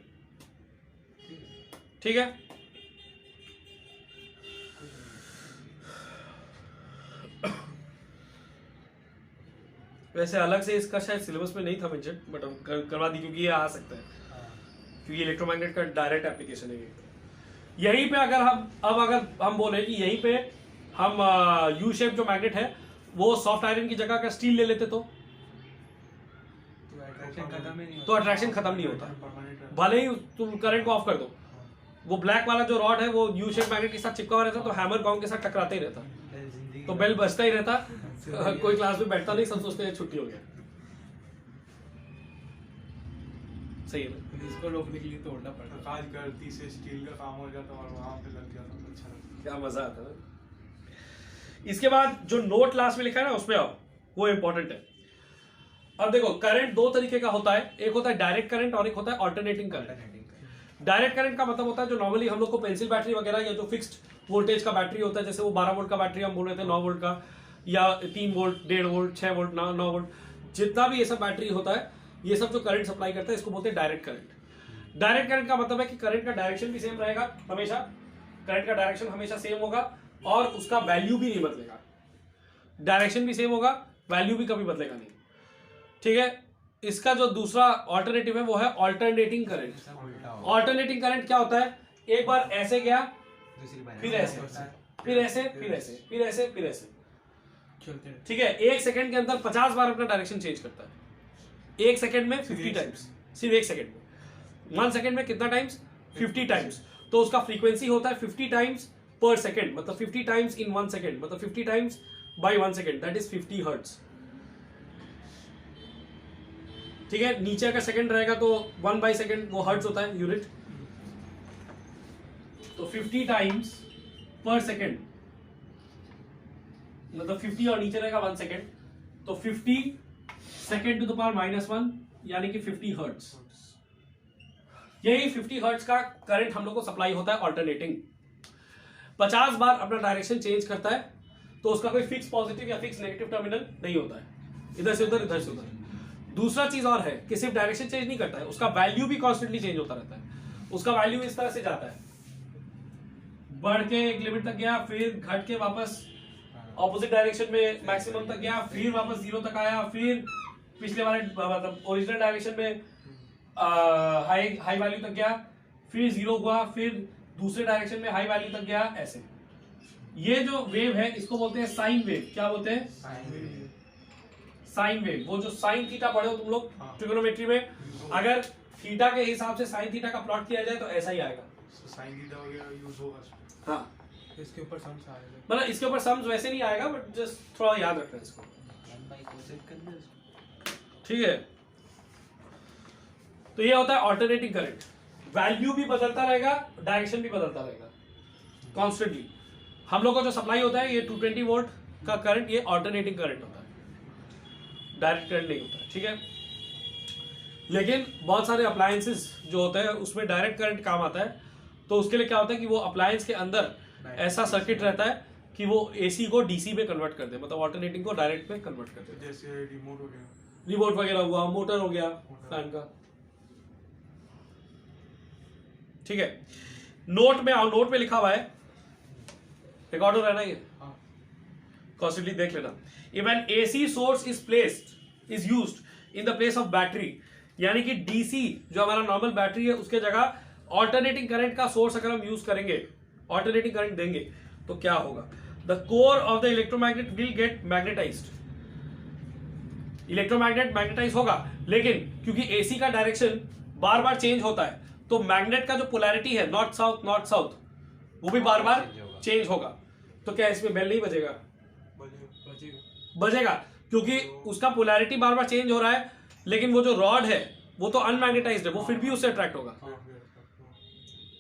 ठीक है. वैसे अलग से इसका शायद सिलेबस में नहीं था मेंशन, बट हम करवा दी क्योंकि ये आ सकता है, क्योंकि इलेक्ट्रोमैग्नेट का डायरेक्ट एप्लीकेशन है ये. यहीं पे अगर हम बोले कि यहीं पे हम यू शेप जो मैग्नेट है वो सॉफ्ट आयरन की जगह का स्टील ले लेते तो अट्रैक्शन खत्म नहीं होता. भले ही तुम करंट को ऑफ कर दो, वो ब्लैक वाला जो रॉड है वो यू शेप मैग्नेट के साथ चिपका हुआ रहता, तो हैमर गोंग के साथ टकराते ही रहता, तो बेल बजता ही रहता. कोई क्लास में बैठता नहीं, सब सोचते हैं छुट्टी हो गया. सही है. इसको रोकने के लिए तोड़ना पड़ता. काज गलती से स्टील का काम हो जाता और वहां पे लग जाता तो अच्छा लगता. क्या मजा आता है. इसके बाद जो नोट क्लास में लिखा है ना उसमें आओ, वो इंपॉर्टेंट है. अब देखो करंट दो तरीके का होता है, एक होता है डायरेक्ट करंट और एक होता है ऑल्टरनेटिंग करंट. डायरेक्ट करंट का मतलब होता है जो नॉर्मली हम लोग को पेंसिल बैटरी वगैरह या जो फिक्स्ड वोल्टेज का बैटरी होता है, जैसे वो 12 वोल्ट का बैटरी हम बोल रहे थे, 9 वोल्ट का या 3 वोल्ट, 1.5 वोल्ट, 6 वोल्ट, 9 वोल्ट, जितना भी ये सब बैटरी होता है, ये सब जो करंट सप्लाई करता है इसको बोलते हैं डायरेक्ट करंट. डायरेक्ट करंट का मतलब है कि करंट का डायरेक्शन भी सेम रहेगा हमेशा, करंट का डायरेक्शन हमेशा सेम होगा और उसका वैल्यू भी नहीं बदलेगा. डायरेक्शन भी सेम होगा, वैल्यू भी कभी बदलेगा नहीं. ठीक है. इसका जो दूसरा ऑल्टरनेटिव है वो है ऑल्टरनेटिंग करंट. ऑल्टरनेटिंग करंट क्या होता है, एक बार ऐसे गया, फिर ऐसे, फिर ऐसे, फिर ऐसे, फिर ऐसे, फिर ऐसे. ठीक है. 1 सेकंड के अंदर 50 बार अपना डायरेक्शन चेंज करता है. 1 सेकंड में 50 टाइम्स, सिर्फ 1 सेकंड में. 1 सेकंड में कितना टाइम्स? 50 टाइम्स. तो उसका फ्रीक्वेंसी होता है 50 टाइम्स पर सेकेंड, मतलब 50 टाइम्स इन 1 सेकेंड, मतलब 50 times by 1 second, that is 50 hertz. ठीक है, नीचे अगर सेकेंड रहेगा तो 1 बाई सेकेंड वो हर्ट्ज होता है, यूनिट। तो 50 टाइम्स पर सेकेंड मतलब 50 और नीचे रहेगा 1 सेकेंड, तो 50 सेकेंड टू द पावर -1 यानी कि 50 हर्ट्ज। यही 50 हर्ट्ज का करंट हम लोग को सप्लाई होता है ऑल्टरनेटिंग। 50 बार अपना डायरेक्शन चेंज करता है, तो उसका कोई फिक्स पॉजिटिव या फिक्स नेगेटिव टर्मिनल नहीं होता है, इधर से उधर इधर से उधर। दूसरा चीज और है कि सिर्फ डायरेक्शन चेंज नहीं करता है, उसका वैल्यू भी कॉन्स्टेंटली चेंज होता रहता है। उसका वैल्यू इस तरह से जाता है, बढ़ के एक लिमिट तक गया, फिर घट के वापस ऑपोजिट डायरेक्शन में मैक्सिमम तक गया, फिर वापस 0 तक आया, फिर पिछले वाले मतलब ओरिजिनल डायरेक्शन में हाई वैल्यू तक गया, फिर 0 हुआ, फिर दूसरे डायरेक्शन में हाई वैल्यू तक गया, ऐसे। ये जो वेव है इसको बोलते हैं साइन वेव। क्या बोलते हैं? Sine wave. वो जो साइन थीटा पढ़े हो तुम लोग ट्रिगोनोमेट्री में, अगर थीटा के हिसाब से साइन थीटा का प्लॉट किया जाए तो ऐसा ही आएगा। साइन थीटा वगैरह यूज होगा। हाँ, इसके ऊपर सम्स आएगा, मतलब इसके ऊपर सम्स वैसे नहीं आएगा, बट जस्ट थोड़ा याद रखना है इसको। ठीक है, तो ये होता है ऑल्टरनेटिंग करंट। वैल्यू भी बदलता रहेगा, डायरेक्शन भी बदलता रहेगा कॉन्स्टेंटली। हम लोग को जो सप्लाई होता है ये 220 वोल्ट का करंट, ये ऑल्टरनेटिंग करंट होता है, डायरेक्ट करंट नहीं होता है। ठीक है, लेकिन बहुत सारे अप्लायंसेस जो होते हैं उसमें डायरेक्ट करंट काम आता है। तो उसके लिए क्या होता है कि वो अप्लायंस के अंदर ऐसा सर्किट रहता है कि वो एसी को डीसी में कन्वर्ट कर दे, मतलब ऑल्टरनेटिंग को डायरेक्ट में कन्वर्ट कर दे। जैसे रिमोट हो गया, रिमोट वगैरह हुआ, मोटर हो गया फैन का। ठीक है, नोट में आओ, नोट में लिखा हुआ है, रिकॉर्ड हो रहा है ना ये, कॉन्स्टेंटली देख लेना। If N AC source is used in the place of battery, यानी कि डीसी जो हमारा नॉर्मल बैटरी है उसके जगह ऑल्टरनेटिंग करंट का सोर्स अगर हम यूज करेंगे, ऑल्टरनेटिंग करंट देंगे, तो क्या होगा? The core of the electromagnet will get magnetised. Electromagnet magnetise होगा, लेकिन क्योंकि एसी का डायरेक्शन बार बार चेंज होता है, तो मैग्नेट का जो पोलैरिटी है नॉर्थ साउथ, वो भी बार बार चेंज होगा। तो क्या इसमें बेल नहीं बजेगा? बजेगा, क्योंकि उसका पोलैरिटी बार बार चेंज हो रहा है, लेकिन वो जो रॉड है वो तो अनमैग्नेटाइज्ड है, वो फिर भी उससे अट्रैक्ट होगा।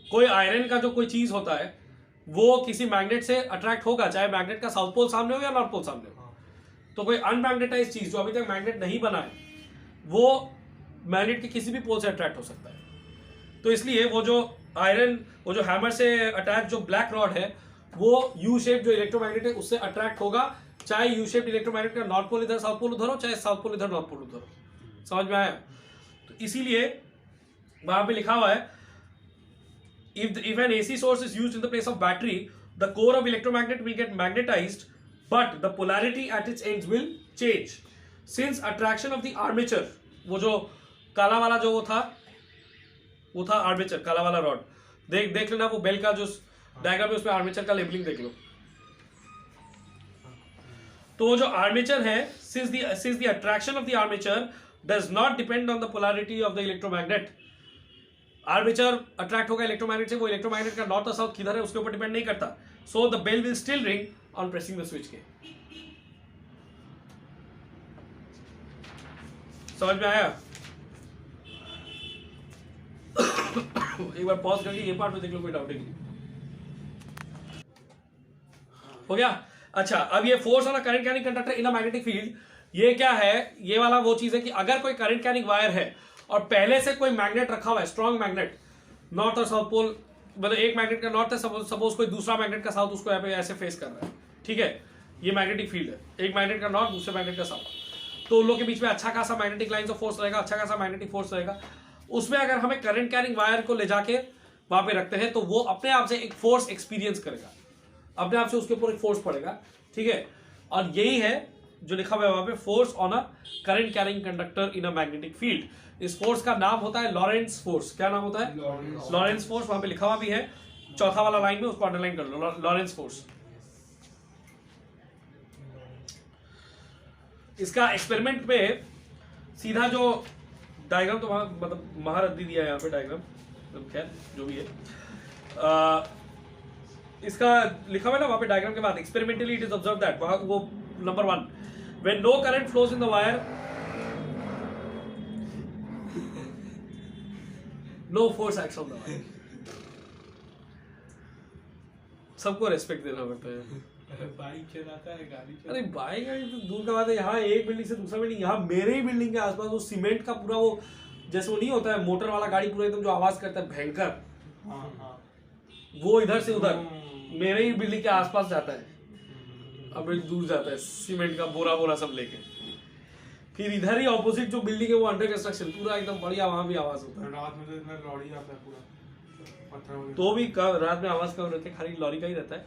कोई आयरन का जो कोई चीज होता है वो किसी मैग्नेट से अट्रैक्ट होगा, चाहे मैग्नेट का साउथ पोल सामने हो या नॉर्थ पोल सामने हो। तो कोई अनमैग्नेटाइज्ड चीज जो अभी तक मैग्नेट नहीं बना है, वो मैग्नेट के किसी भी पोल से अट्रैक्ट हो सकता है। तो इसलिए वो जो आयरन, वो जो हैमर से अटैच जो ब्लैक रॉड है, वो यू शेप जो इलेक्ट्रोमैग्नेट है उससे अट्रैक्ट होगा, चाहे यू शेप इलेक्ट्रोमैग्नेट का नॉर्थ पोल इधर साउथ पोल उधर हो, चाहे साउथ पोल इधर नॉर्थ पोल उधर हो। समझ में आया? तो इसीलिए वहां पे लिखा हुआ है, if an AC source is used in the place of battery, the core of electromagnet will get magnetized, but the polarity at its ends will change. Since attraction of the armature, वो जो काला वाला जो वो था आर्मेचर, काला वाला रॉड, देख लेना, वो बेल का जो डायग्राम है उसमें आर्मेचर का लेबलिंग देख लो। तो वो जो आर्मेचर है, since the attraction of the armature does not depend on the polarity of the electromagnet, armature attract होगा इलेक्ट्रोमैग्नेट से, वो इलेक्ट्रोमैग्नेट का नॉर्थ और साउथ किधर है उसके ऊपर डिपेंड नहीं करता। So the bell will still ring on pressing the switch के। समझ में आया? एक बार पॉज करके ये पार्ट में देख लो, कोई डाउट नहीं। हो गया? अच्छा, अब ये फोर्स वाला current carrying conductor in a magnetic field, ये क्या है? ये वाला वो चीज है कि अगर कोई करंट कैरिंग वायर है और पहले से कोई मैग्नेट रखा हुआ है, स्ट्रॉन्ग मैग्नेट, नॉर्थ और साउथ पोल, मतलब एक मैग्नेट का नॉर्थ है, सपोज कोई दूसरा मैग्नेट का साउथ उसको यहाँ पे ऐसे फेस कर रहा है। ठीक है, ये मैग्नेटिक फील्ड है, एक मैग्नेट का नॉर्थ, दूसरे मैग्नेट का साउथ, तो उन लोगों के बीच में अच्छा खासा मैग्नेटिक लाइंस ऑफ फोर्स रहेगा, अच्छा खासा मैग्नेटिक फोर्स रहेगा। उसमें अगर हमें करंट कैरिंग वायर को ले जाके वहां पे रखते हैं, तो वो अपने आप से एक फोर्स एक्सपीरियंस करेगा, अपने आप से उसके ऊपर एक फोर्स पड़ेगा। ठीक है, और यही है जो लिखा हुआ है वहां पे, force on a current carrying conductor in a magnetic field. इस फोर्स का नाम होता है लॉरेंट्ज फोर्स। क्या नाम होता है? लॉरेंट्ज फोर्स। वहां पे लिखा हुआ भी है, चौथा वाला लाइन में, उसको अंडरलाइन कर लो, लॉरेंट्ज फोर्स। इसका एक्सपेरिमेंट में सीधा जो डायग्राम, तो मतलब महारद्दी दिया है यहाँ पे डायग्राम, खैर जो भी है, इसका लिखा हुआ है ना वहां पे डायग्राम के बाद, experimentally it is observe that, वो number 1, when no current flows in the wire, no force acts on the wire. सबको रेस्पेक्ट देना पड़ता है। बाइक चलाता है, गाड़ी अरे बाइक गाड़ी तो दूर का बात है, यहाँ एक बिल्डिंग से दूसरा बिल्डिंग, यहाँ मेरे ही बिल्डिंग के आसपास वो सीमेंट का पूरा वो जैसे वो नहीं होता है मोटर वाला गाड़ी पूरा एकदम जो आवाज करता है भयंकर, हाँ वो इधर से उधर मेरे ही बिल्डिंग के आसपास जाता है। अब एक दूर जाता है सीमेंट का बोरा बोरा सब लेके, फिर इधर ही ऑपोजिट जो बिल्डिंग है वो अंडर कंस्ट्रक्शन पूरा एकदम बढ़िया, वहां भी आवाज होता है। रात में तो इतना लॉरी आता है पूरा पत्थर वगैरह। तो भी रात में आवाज कम रहती है, खाली लॉरी का ही रहता है,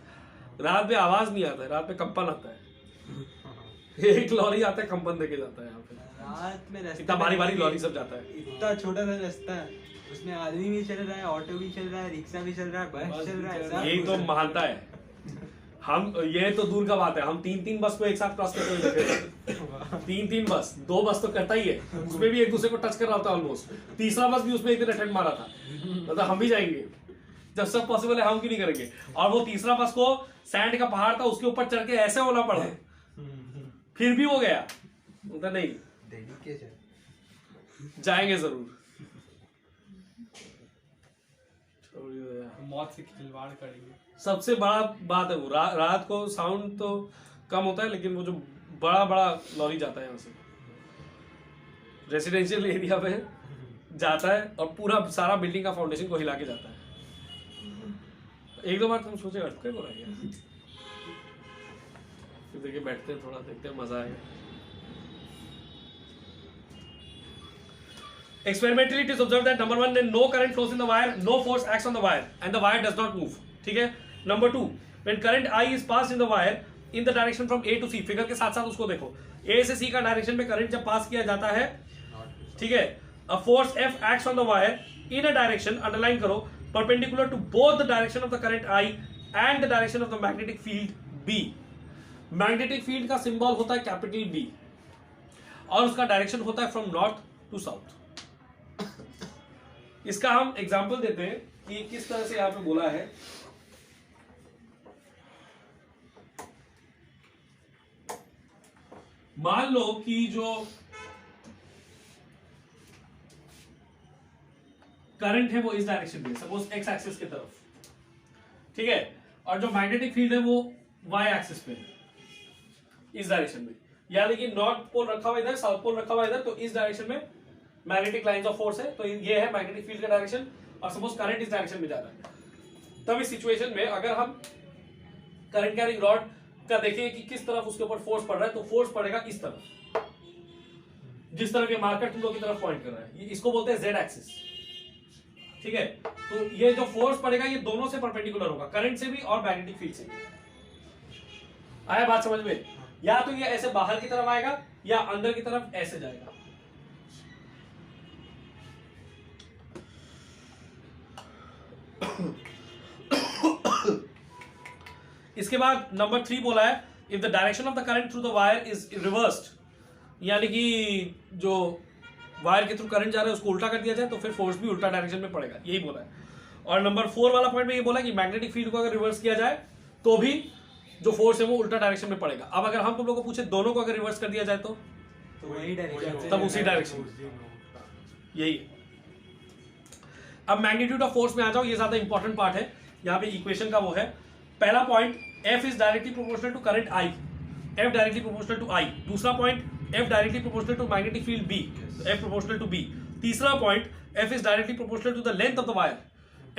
रात में आवाज नहीं आता है, रात में कंपन आता है। एक लॉरी आता है कंपन देके जाता है यहाँ पे, रात में रास्ते इतना भारी भारी लॉरी सब जाता है। इतना छोटा सा रास्ता है, उसमें आदमी भी चल रहा है, ऑटो भी चल रहा है, रिक्शा भी चल रहा है, बस चल रहा है, सब यही तो कुछ। मानता है हम, ये तो दूर का बात है, हम 3-3 बस को एक साथ क्रॉस करते हुए देखे थे। 3-3 बस, 2 बस तो करता ही है, उसमें भी एक दूसरे को टच कर रहा होता है ऑलमोस्ट, तीसरा बस भी उसमें एक दिन अटेंड मारा था, मतलब हम भी जाएंगे जब सब पॉसिबल है, हम क्यों नहीं करेंगे। और वो तीसरा बस को सैंड का पहाड़ था, उसके ऊपर चढ़ के ऐसे होना पड़ा, फिर भी वो गया, मतलब नहीं जाएंगे जरूर। मौत से खिलवाड़ करेंगे। सबसे बड़ा बात है वो रात को साउंड तो कम होता है, लेकिन वो जो बड़ा बड़ा लॉरी जाता है यहाँ से रेसिडेंशियल एरिया में जाता है और पूरा सारा बिल्डिंग का फाउंडेशन को हिला के जाता है। एक दो बार तुम सोचे अटके को रह गया, फिर देखिए बैठते हैं थोड़ा, देखते हैं मजा आएगा। Experimentally, it is observed that number 1, when no current flows in the wire, no force acts on the wire, and the wire does not move. ठीक है। Number 2, when current I is passed in the wire in the direction from A to C, figure के साथ साथ उसको देखो, A से C का डायरेक्शन में करंट जब पास किया जाता है, ठीक है, a force F acts on the wire in a direction, underline करो, perpendicular to both the direction of the current I and the direction of the magnetic field B. Magnetic field का सिंबल होता है कैपिटल B और उसका डायरेक्शन होता है फ्रॉम नॉर्थ टू साउथ। इसका हम एग्जाम्पल देते हैं कि किस तरह से यहां पे बोला है। मान लो कि जो करंट है वो इस डायरेक्शन में, सपोज एक्स एक्सिस की तरफ, ठीक है, और जो मैग्नेटिक फील्ड है वो वाई एक्सिस पे इस डायरेक्शन में, यानी कि नॉर्थ पोल रखा हुआ इधर, साउथ पोल रखा हुआ इधर, तो इस डायरेक्शन में मैग्नेटिक लाइंस ऑफ फोर्स है, तो ये है मैग्नेटिक फील्ड का डायरेक्शन, और सपोज करंट इस डायरेक्शन में जा रहा है। तब इस सिचुएशन में अगर हम करंट कैरिंग रॉड का देखें कि किस तरफ उसके ऊपर फोर्स पड़ रहा है, तो फोर्स पड़ेगा इस तरफ, जिस तरफ ये मार्कर तुम लोग की तरफ पॉइंट कर रहा है, इसको बोलते हैं जेड एक्सिस, ठीक है। तो ये जो फोर्स पड़ेगा ये दोनों से परपेंडिकुलर होगा, करंट से भी और मैग्नेटिक फील्ड से भी। आया बात समझ में? या तो ये ऐसे बाहर की तरफ आएगा या अंदर की तरफ ऐसे जाएगा। इसके बाद नंबर 3 बोला है, if the direction of the current through the wire is reversed, यानी कि जो वायर के थ्रू करंट जा रहा है उसको उल्टा कर दिया जाए तो फिर फोर्स भी उल्टा डायरेक्शन में पड़ेगा, यही बोला है। और नंबर 4 वाला पॉइंट में ये बोला कि मैग्नेटिक फील्ड को अगर रिवर्स किया जाए तो भी जो फोर्स है वो उल्टा डायरेक्शन में पड़ेगा। अब अगर हम तुम लोग को पूछे दोनों को अगर रिवर्स कर दिया जाए तो वही डायरेक्शन, तब उसी डायरेक्शन, यही है। अब मैग्नीट्यूड ऑफ फोर्स में आ जाओ, ये ज्यादा इंपॉर्टेंट पार्ट है, यहाँ पे इक्वेशन का वो है। पहला point, F is directly proportional to current I, F directly proportional to I। दूसरा point, F directly proportional to magnetic field B, F proportional to B। तीसरा point, F is directly proportional to the length of the wire,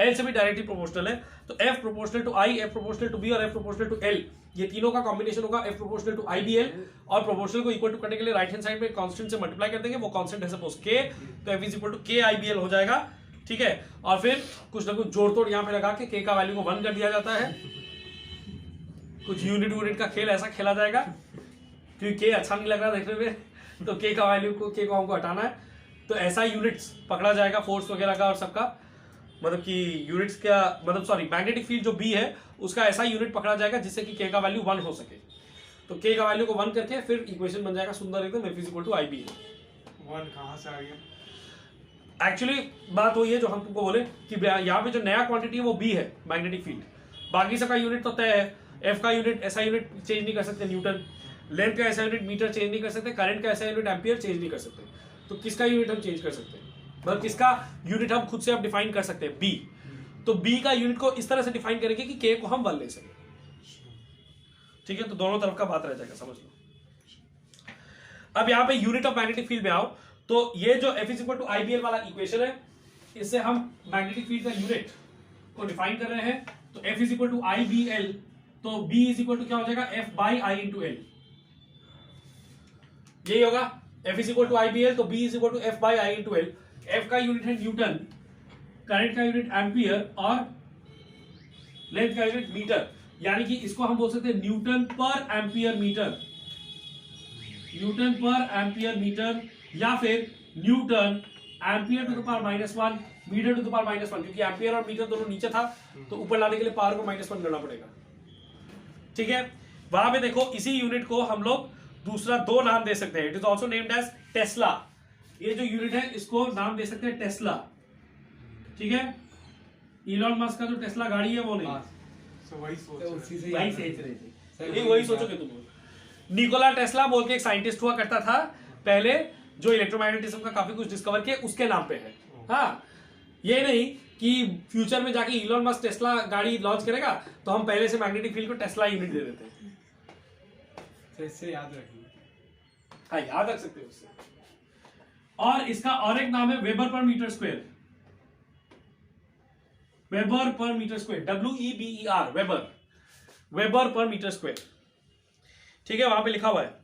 L से भी डायरेक्टली प्रोपोर्शनल है, तो F proportional to I, F proportional to B और F प्रोपोर्शनल टू L, ये तीनों का कॉम्बिनेशन होगा F प्रोपोर्शनल टू IBL। और प्रोपोर्शनल को इक्वल टू करने के लिए राइट हैंड साइड में कांस्टेंट से मल्टीप्लाई कर देंगे, वो कांस्टेंट है सपोज K, तो F is equal to K IBL हो जाएगा, ठीक है। और फिर कुछ ना कुछ जोड़ तोड़ यहाँ पे लगा के K का वैल्यू को 1 कर दिया जाता है, कुछ यूनिट का खेल ऐसा खेला जाएगा, क्योंकि K अच्छा नहीं लग रहा देखने में, तो K का वैल्यू को K को हमको हटाना है, तो ऐसा यूनिट्स पकड़ा जाएगा फोर्स वगैरह का और सबका, मतलब कि यूनिट्स का मतलब सॉरी मैग्नेटिक फील्ड जो B है उसका ऐसा यूनिट पकड़ा जाएगा जिससे कि K का वैल्यू 1 हो सके। तो K का वैल्यू को 1 करके फिर इक्वेशन बन जाएगा सुंदर एकदम, F is equal to IB। 1 कहाँ से आ गया? एक्चुअली बात वही है जो हम तुमको बोले कि यहाँ पे जो नया क्वांटिटी है वो बी है मैग्नेटिक फील्ड, बाकी सबका यूनिट तो तय है। एफ का यूनिट ऐसा यूनिट चेंज नहीं कर सकते न्यूटन, लेंथ का ऐसा यूनिट मीटर चेंज नहीं कर सकते, करंट का ऐसा यूनिट एम्पियर चेंज नहीं कर सकते। तो किसका यूनिट हम चेंज कर सकते हैं, मतलब किसका यूनिट हम खुद से अब डिफाइन कर सकते हैं, बी। तो बी का यूनिट को इस तरह से डिफाइन करेंगे कि के को हम 1 ले सके, ठीक है। तो दोनों तरफ का बात रह जाएगा, समझ लो। अब यहाँ पे यूनिट ऑफ मैग्नेटिक फील्ड में आओ, तो ये जो F is equal to IBL वाला इक्वेशन है, इससे हम मैग्नेटिक फील्ड का यूनिट को डिफाइन कर रहे हैं। तो F is equal to IBL, तो B इज इक्वल टू क्या हो जाएगा, F by I into L, यही होगा। F is equal to IBL, तो B is equal to F by I into L। F का यूनिट है न्यूटन, करंट का यूनिट एम्पियर और लेंथ का यूनिट मीटर, यानी कि इसको हम बोल सकते हैं न्यूटन पर एम्पियर मीटर, न्यूटन पर एम्पियर मीटर, या फिर newton ampere to the power -1 metre to the power -1, क्योंकि एम्पियर और मीटर दोनों नीचे था तो ऊपर लाने के लिए पावर को -1 करना पड़ेगा, ठीक है। वहां पे देखो इसी यूनिट को हम लोग दूसरा 2 नाम दे सकते हैं। It is also named as tesla. ये जो यूनिट है इसको नाम दे सकते हैं टेस्ला, ठीक है। इलॉन मस्क का जो टेस्ला गाड़ी है वो नहीं, वही सोच उसी से वही याद सोच रहे रहे थे। थे, वही सोचोगे तुम। निकोला टेस्ला बोल के एक साइंटिस्ट हुआ करता था पहले, जो इलेक्ट्रोमैग्नेटिज्म का काफी कुछ डिस्कवर किया, उसके नाम पे है। हाँ, ये नहीं कि फ्यूचर में जाके इलॉन मस्क टेस्ला गाड़ी लॉन्च करेगा तो हम पहले से मैग्नेटिक फील्ड को टेस्ला यूनिट दे देते हैं। तो इससे याद रखिए। हाँ, याद रख सकते हो उससे। और इसका और एक नाम है वेबर पर मीटर स्क्वायर, वेबर पर metre square, WEBER, weber, weber पर मीटर स्क्वायर, ठीक है। वहां पे लिखा हुआ है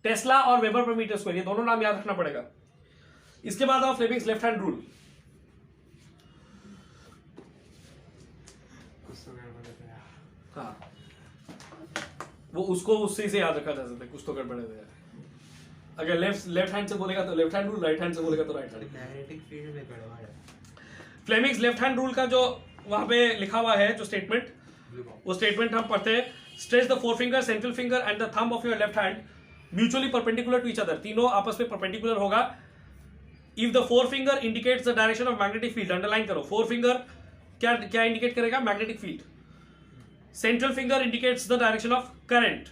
टेस्ला और वेबर पर मीटर स्क्वायर, ये दोनों नाम याद रखना पड़ेगा। इसके बाद आओ फ्लेमिंग्स लेफ्ट हैंड रूल। हाँ, वो उसको उससे से याद रखा जा सकता है, कुछ तो गड़बड़ है। अगर लेफ्ट हैंड से बोलेगा तो left hand rule, right hand से बोलेगा तो राइट हैंड। मैग्नेटिक फील्ड में गड़बड़ है। फ्लेमिंग्स लेफ्ट हैंड रूल का जो वहां पे लिखा हुआ है जो स्टेटमेंट, वो स्टेटमेंट हम पढ़ते हैं। Stretch the forefinger, central finger and the thumb of your left hand mutually perpendicular to each other, तीनों आपस में परपेंडिकुलर होगा। If the forefinger indicates the direction of magnetic field, underline करो, फोरफिंगर क्या क्या इंडिकेट करेगा, magnetic field. Central finger indicates the direction of current,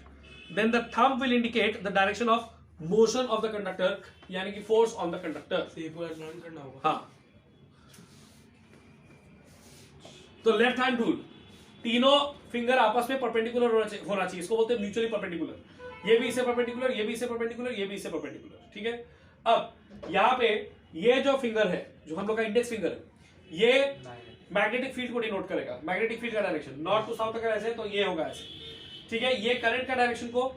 then the thumb will indicate the direction of motion of the conductor, यानी कि force on the conductor. Learn करना होगा। हाँ, तो लेफ्ट हैंड रूल, तीनों फिंगर आपस में परपेंडिकुलर होना चाहिए, इसको बोलते हैं म्यूचुअली परपेंडिकुलर। ये भी इससे परपेंडिकुलर, ये भी इससे परपेंडिकुलर, ये भी इससे परपेंडिकुलर, ठीक है। अब यहाँ पे ये जो फिंगर है, जो हम लोग का इंडेक्स फिंगर है, ये मैग्नेटिक फील्ड को डिनोट करेगा, मैग्नेटिक फील्ड का डायरेक्शन नॉर्थ टू साउथ अगर ऐसे तो ये होगा ऐसे, ठीक है। ये करंट का डायरेक्शन को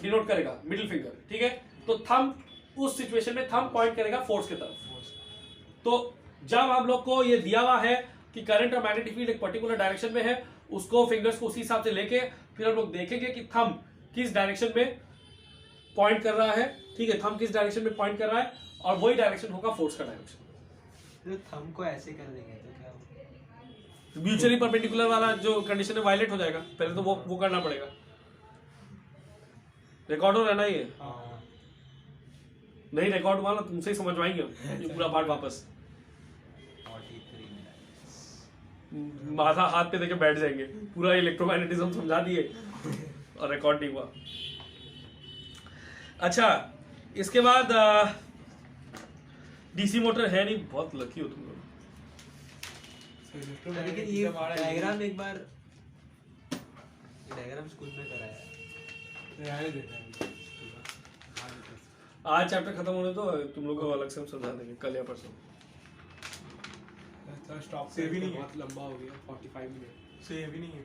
डिनोट करेगा, मिडिल फिंगर, ठीक है। तो थंब उस सिचुएशन में थंब पॉइंट करेगा फोर्स की तरफ। तो जब हम लोग को ये दिया हुआ है कि करंट और मैग्नेटिक फील्ड एक पर्टिकुलर डायरेक्शन में है, उसको फिंगर्स को उसी हिसाब से लेके फिर हम लोग देखेंगे कि थंब किस डायरेक्शन में पॉइंट कर रहा है, ठीक है। थंब किस डायरेक्शन में पॉइंट कर रहा है और वही डायरेक्शन होगा फोर्स का डायरेक्शन। तो थंब को ऐसे कर देंगे तो क्या होगा? म्यूचुअली परपेंडिकुलर वाला जो कंडीशन है वायलेट हो जाएगा, पहले तो वो करना पड़ेगा। रिकॉर्ड हो रहना ही है, हाँ। नहीं रिकॉर्ड हुआ ना तुमसे ही समझवाएंगे हम ये पूरा पार्ट वापस। 43 मिनट। माथा हाथ पे देके बैठ जाएंगे, पूरा इलेक्ट्रोमैग्नेटिज्म समझा दिए और रिकॉर्ड नहीं हुआ। अच्छा, इसके बाद डीसी मोटर है नहीं, बहुत लकी हो तुम लोग। लेकिन ये डायग्राम एक बार डायग्राम स्कूल में कराया है। आज चैप्टर खत्म होने तो तुम लोग को अलग से हम समझा देंगे कल या परसों। स्टॉप से भी नहीं है, बहुत लंबा हो गया 45 मिनट से भी नहीं है।